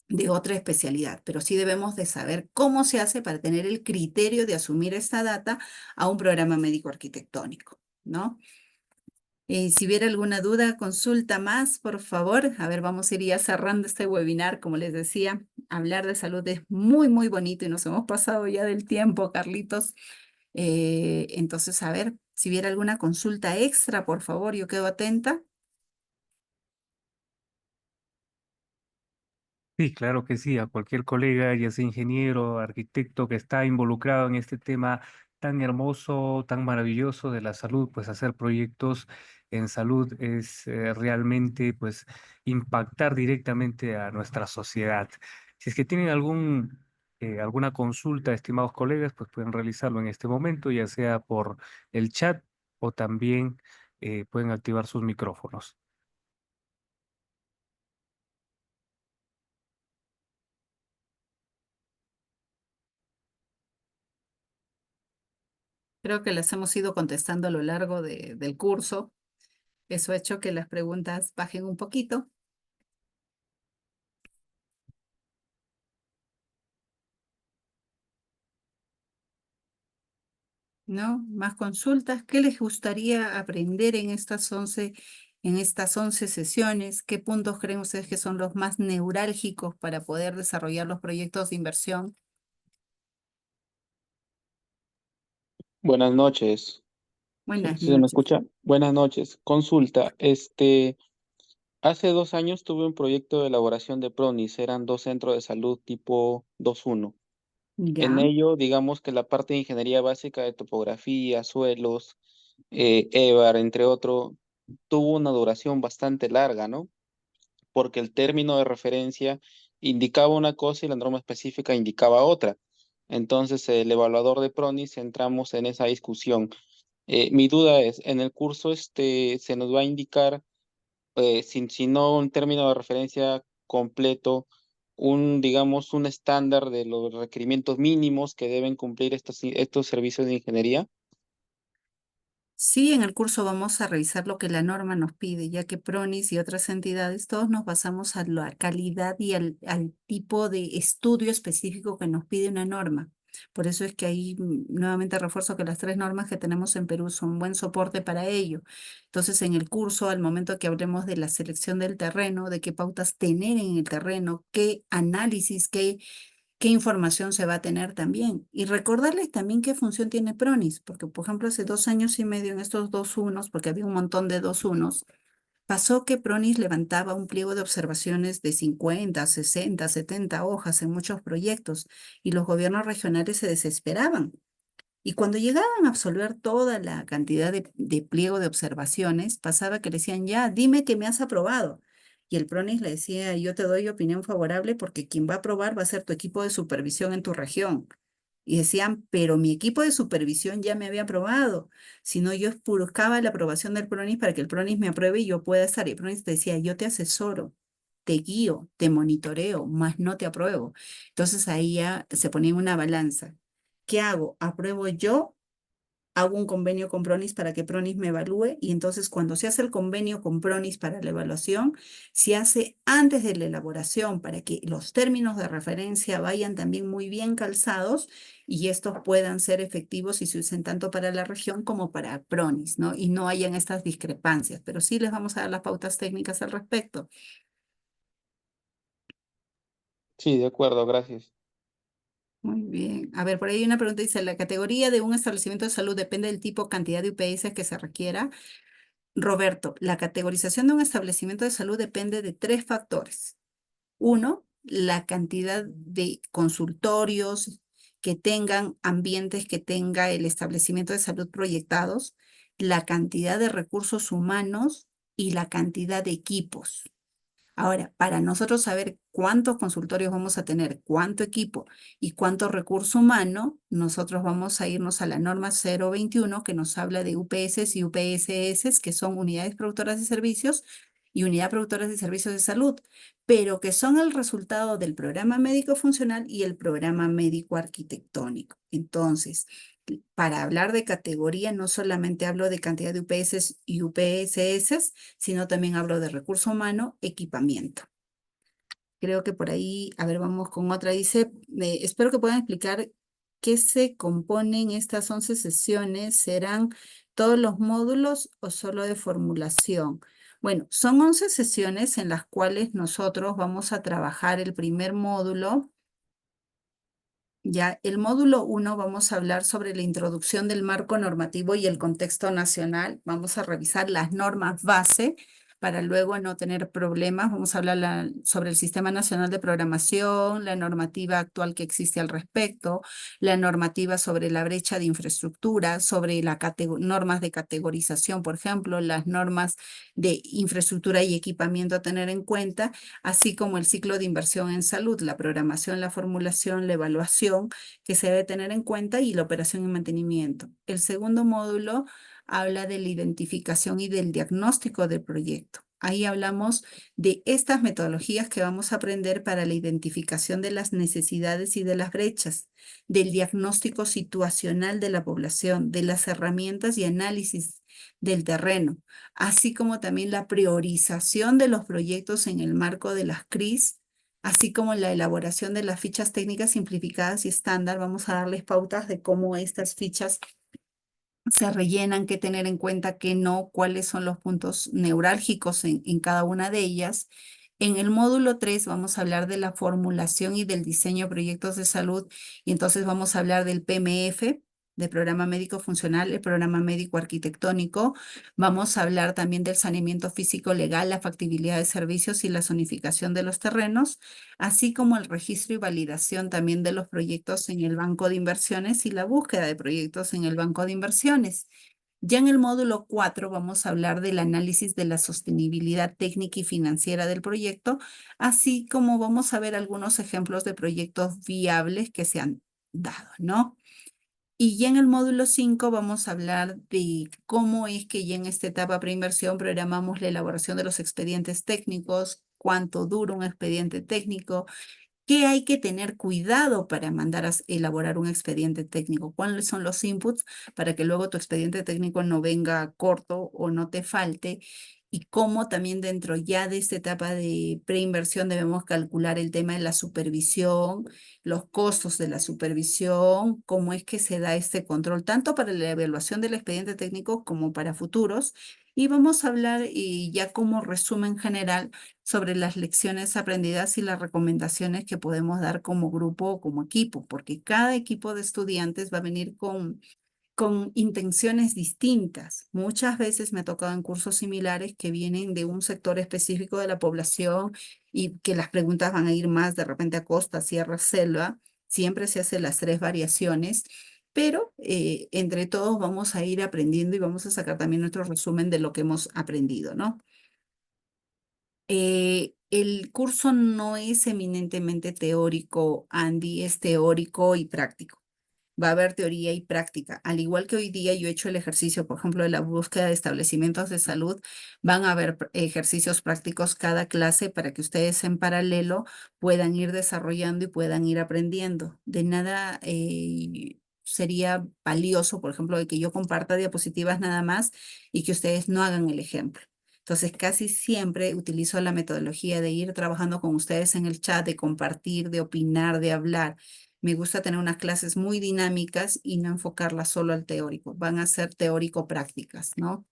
de otra especialidad, pero sí debemos de saber cómo se hace para tener el criterio de asumir esta data a un programa médico arquitectónico, ¿no? Si hubiera alguna duda, consulta más, por favor. A ver, vamos a ir ya cerrando este webinar. Como les decía, hablar de salud es muy, muy bonito y nos hemos pasado ya del tiempo, Carlitos. Entonces, a ver, si hubiera alguna consulta extra, por favor, yo quedo atenta. Sí, claro que sí, a cualquier colega, ya sea ingeniero, arquitecto que está involucrado en este tema tan hermoso, tan maravilloso de la salud, pues hacer proyectos en salud es realmente pues impactar directamente a nuestra sociedad. Si es que tienen alguna consulta, estimados colegas, pues pueden realizarlo en este momento, ya sea por el chat o también pueden activar sus micrófonos. Creo que las hemos ido contestando a lo largo del curso. Eso ha hecho que las preguntas bajen un poquito, ¿no? Más consultas. ¿Qué les gustaría aprender en estas 11 sesiones? ¿Qué puntos creen ustedes que son los más neurálgicos para poder desarrollar los proyectos de inversión? Buenas noches. ¿Sí, Buenas sí se me noches. escucha? Buenas noches. Consulta. Hace 2 años tuve un proyecto de elaboración de PRONIS. Eran dos centros de salud tipo 2-1. En Ya. ello, digamos que la parte de ingeniería básica de topografía, suelos, EVAR, entre otros, tuvo una duración bastante larga, ¿no? Porque el término de referencia indicaba una cosa y la norma específica indicaba otra. Entonces, el evaluador de PRONIS entramos en esa discusión. Mi duda es, en el curso se nos va a indicar, si no un término de referencia completo, digamos, un estándar de los requerimientos mínimos que deben cumplir estos servicios de ingeniería. Sí, en el curso vamos a revisar lo que la norma nos pide, ya que PRONIS y otras entidades, todos nos basamos a la calidad y al tipo de estudio específico que nos pide una norma. Por eso es que ahí nuevamente refuerzo que las 3 normas que tenemos en Perú son buen soporte para ello. Entonces, en el curso, al momento que hablemos de la selección del terreno, de qué pautas tener en el terreno, qué análisis, qué información se va a tener también. Y recordarles también qué función tiene PRONIS, porque por ejemplo hace 2 años y medio en estos 2.1, porque había un montón de 2.1, pasó que PRONIS levantaba un pliego de observaciones de 50, 60, 70 hojas en muchos proyectos y los gobiernos regionales se desesperaban. Y cuando llegaban a absolver toda la cantidad de pliego de observaciones, pasaba que le decían, ya, dime que me has aprobado. Y el PRONIS le decía, yo te doy opinión favorable porque quien va a aprobar va a ser tu equipo de supervisión en tu región. Y decían, pero mi equipo de supervisión ya me había aprobado. Si no, yo buscaba la aprobación del PRONIS para que el PRONIS me apruebe y yo pueda estar. Y el PRONIS decía, yo te asesoro, te guío, te monitoreo, más no te apruebo. Entonces ahí ya se ponía en una balanza. ¿Qué hago? ¿Apruebo yo? Hago un convenio con PRONIS para que PRONIS me evalúe y entonces cuando se hace el convenio con PRONIS para la evaluación, se hace antes de la elaboración para que los términos de referencia vayan también muy bien calzados y estos puedan ser efectivos y se usen tanto para la región como para PRONIS, ¿no? Y no hayan estas discrepancias, pero sí les vamos a dar las pautas técnicas al respecto. Sí, de acuerdo, gracias. Muy bien. A ver, por ahí hay una pregunta, dice, ¿la categoría de un establecimiento de salud depende del tipo, cantidad de UPS que se requiera? Roberto, la categorización de un establecimiento de salud depende de 3 factores. Uno, la cantidad de consultorios que tengan, ambientes que tenga el establecimiento de salud proyectados, la cantidad de recursos humanos y la cantidad de equipos. Ahora, para nosotros saber cuántos consultorios vamos a tener, cuánto equipo y cuánto recurso humano, nosotros vamos a irnos a la norma 021 que nos habla de UPS y UPSS, que son unidades productoras de servicios y unidades productoras de servicios de salud, pero que son el resultado del programa médico funcional y el programa médico arquitectónico. Entonces, para hablar de categoría, no solamente hablo de cantidad de UPS y UPSS, sino también hablo de recurso humano, equipamiento. Creo que por ahí, a ver, vamos con otra. Dice, espero que puedan explicar qué se componen estas 11 sesiones. ¿Serán todos los módulos o solo de formulación? Bueno, son 11 sesiones en las cuales nosotros vamos a trabajar el primer módulo. Ya, el módulo 1 vamos a hablar sobre la introducción del marco normativo y el contexto nacional. Vamos a revisar las normas base para luego no tener problemas. Vamos a hablar sobre el Sistema Nacional de Programación, la normativa actual que existe al respecto, la normativa sobre la brecha de infraestructura, sobre las normas de categorización, por ejemplo, las normas de infraestructura y equipamiento a tener en cuenta, así como el ciclo de inversión en salud, la programación, la formulación, la evaluación que se debe tener en cuenta y la operación y mantenimiento. El segundo módulo habla de la identificación y del diagnóstico del proyecto. Ahí hablamos de estas metodologías que vamos a aprender para la identificación de las necesidades y de las brechas, del diagnóstico situacional de la población, de las herramientas y análisis del terreno, así como también la priorización de los proyectos en el marco de las CRIS, así como la elaboración de las fichas técnicas simplificadas y estándar. Vamos a darles pautas de cómo estas fichas se rellenan, qué tener en cuenta, qué no, cuáles son los puntos neurálgicos en cada una de ellas. En el módulo 3 vamos a hablar de la formulación y del diseño de proyectos de salud y entonces vamos a hablar del PMF, de programa médico funcional, el programa médico arquitectónico. Vamos a hablar también del saneamiento físico legal, la factibilidad de servicios y la zonificación de los terrenos, así como el registro y validación también de los proyectos en el banco de inversiones y la búsqueda de proyectos en el banco de inversiones. Ya en el módulo 4 vamos a hablar del análisis de la sostenibilidad técnica y financiera del proyecto, así como vamos a ver algunos ejemplos de proyectos viables que se han dado, ¿no? Y ya en el módulo 5 vamos a hablar de cómo es que ya en esta etapa preinversión programamos la elaboración de los expedientes técnicos, cuánto dura un expediente técnico, qué hay que tener cuidado para mandar a elaborar un expediente técnico, cuáles son los inputs para que luego tu expediente técnico no venga corto o no te falte, y cómo también dentro ya de esta etapa de preinversión debemos calcular el tema de la supervisión, los costos de la supervisión, cómo es que se da este control, tanto para la evaluación del expediente técnico como para futuros. Y vamos a hablar ya como resumen general sobre las lecciones aprendidas y las recomendaciones que podemos dar como grupo o como equipo, porque cada equipo de estudiantes va a venir con intenciones distintas. Muchas veces me ha tocado en cursos similares que vienen de un sector específico de la población y que las preguntas van a ir más de repente a costa, sierra, selva. Siempre se hacen las 3 variaciones, pero entre todos vamos a ir aprendiendo y vamos a sacar también nuestro resumen de lo que hemos aprendido, ¿no? El curso no es eminentemente teórico, Andy, es teórico y práctico. Va a haber teoría y práctica. Al igual que hoy día yo he hecho el ejercicio, por ejemplo, de la búsqueda de establecimientos de salud, van a haber ejercicios prácticos cada clase para que ustedes en paralelo puedan ir desarrollando y puedan ir aprendiendo. De nada sería valioso, por ejemplo, de que yo comparta diapositivas nada más y que ustedes no hagan el ejemplo. Entonces, casi siempre utilizo la metodología de ir trabajando con ustedes en el chat, de compartir, de opinar, de hablar. Me gusta tener unas clases muy dinámicas y no enfocarlas solo al teórico. Van a ser teórico-prácticas, ¿no?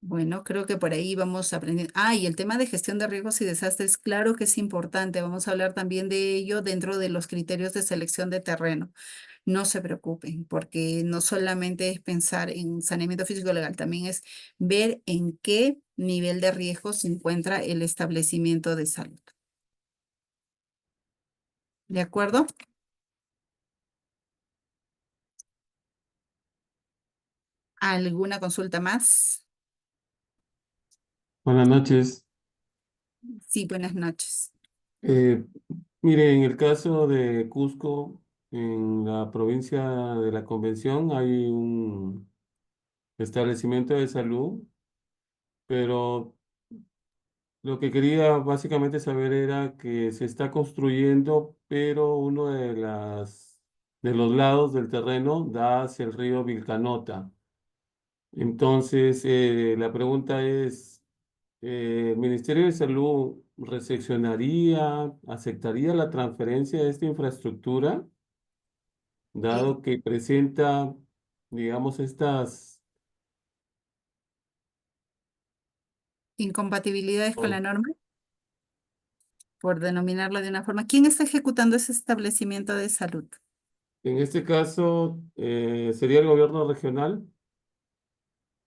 Bueno, creo que por ahí vamos aprendiendo. Ah, y el tema de gestión de riesgos y desastres, claro que es importante. Vamos a hablar también de ello dentro de los criterios de selección de terreno. No se preocupen, porque no solamente es pensar en saneamiento físico legal, también es ver en qué nivel de riesgo se encuentra el establecimiento de salud. ¿De acuerdo? ¿Alguna consulta más? Buenas noches. Sí, buenas noches. Eh, Mire, en el caso de Cusco, en la provincia de la Convención, hay un establecimiento de salud, pero lo que quería básicamente saber era que se está construyendo, pero uno de los lados del terreno da hacia el río Vilcanota. Entonces, la pregunta es, ¿el Ministerio de Salud recepcionaría, aceptaría la transferencia de esta infraestructura, Eh, dado que presenta, digamos, estas... Incompatibilidades con la oh, norma, por denominarlo de una forma. ¿Quién está ejecutando ese establecimiento de salud? en este caso, sería el gobierno regional?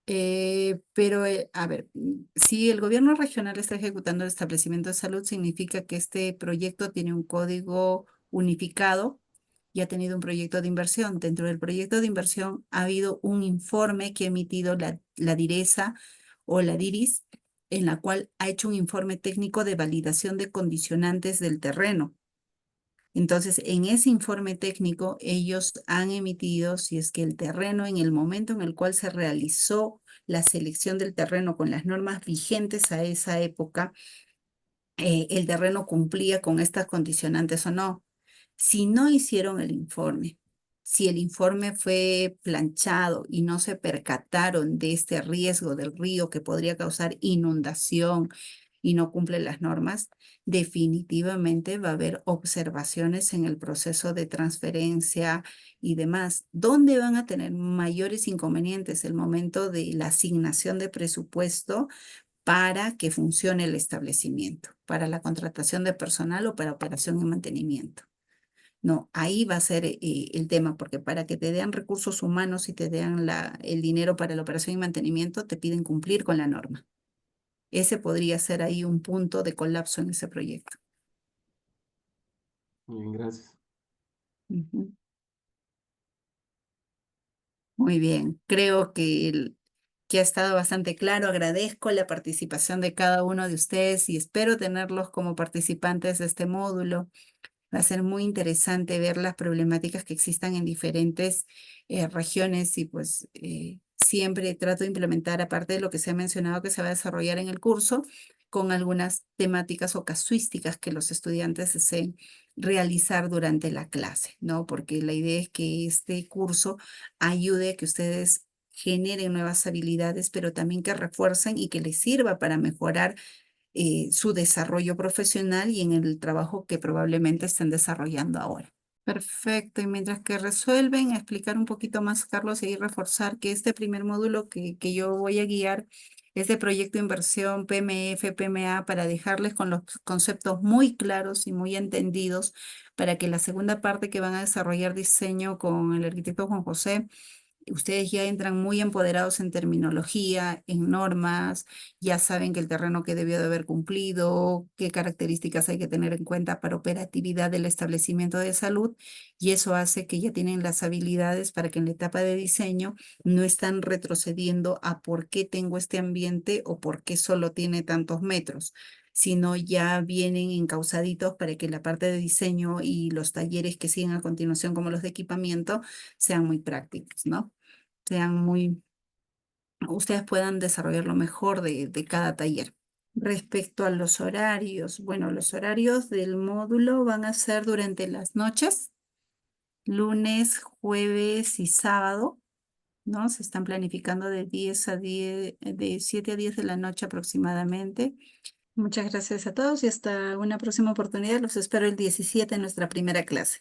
Pero, a ver, si el gobierno regional está ejecutando el establecimiento de salud, significa que este proyecto tiene un código unificado y ha tenido un proyecto de inversión. Dentro del proyecto de inversión ha habido un informe que ha emitido la DIRESA o la DIRIS, en la cual ha hecho un informe técnico de validación de condicionantes del terreno. Entonces, en ese informe técnico, ellos han emitido si es que el terreno, en el momento en el cual se realizó la selección del terreno con las normas vigentes a esa época, el terreno cumplía con estas condicionantes o no. Si no hicieron el informe, si el informe fue planchado y no se percataron de este riesgo del río que podría causar inundación y no cumple las normas, definitivamente va a haber observaciones en el proceso de transferencia y demás. ¿Dónde van a tener mayores inconvenientes? El momento de la asignación de presupuesto para que funcione el establecimiento, para la contratación de personal o para operación y mantenimiento. No, ahí va a ser el tema, porque para que te den recursos humanos y te den el dinero para la operación y mantenimiento, te piden cumplir con la norma. Ese podría ser ahí un punto de colapso en ese proyecto. Muy bien, gracias. Ujú. Muy bien, creo que ha estado bastante claro. Agradezco la participación de cada uno de ustedes y espero tenerlos como participantes de este módulo. Va a ser muy interesante ver las problemáticas que existan en diferentes regiones y pues siempre trato de implementar, aparte de lo que se ha mencionado que se va a desarrollar en el curso, con algunas temáticas o casuísticas que los estudiantes deseen realizar durante la clase, ¿no? Porque la idea es que este curso ayude a que ustedes generen nuevas habilidades, pero también que refuercen y que les sirva para mejorar su desarrollo profesional y en el trabajo que probablemente estén desarrollando ahora. Perfecto, y mientras que resuelven, explicar un poquito más, Carlos, y reforzar que este primer módulo que yo voy a guiar es de proyecto de inversión PMF, PMA, para dejarles con los conceptos muy claros y muy entendidos, para que la segunda parte que van a desarrollar diseño con el arquitecto Juan José, ustedes ya entran muy empoderados en terminología, en normas, ya saben que el terreno que debió de haber cumplido, qué características hay que tener en cuenta para operatividad del establecimiento de salud, y eso hace que ya tienen las habilidades para que en la etapa de diseño no están retrocediendo a por qué tengo este ambiente o por qué solo tiene tantos metros, sino ya vienen encauzaditos para que la parte de diseño y los talleres que siguen a continuación, como los de equipamiento, sean muy prácticos, ¿no? Ustedes puedan desarrollar lo mejor de cada taller. Respecto a los horarios, bueno, los horarios del módulo van a ser durante las noches, lunes, jueves y sábado, ¿no? Se están planificando de 7 a 10 de la noche aproximadamente. Muchas gracias a todos y hasta una próxima oportunidad. Los espero el 17 en nuestra primera clase.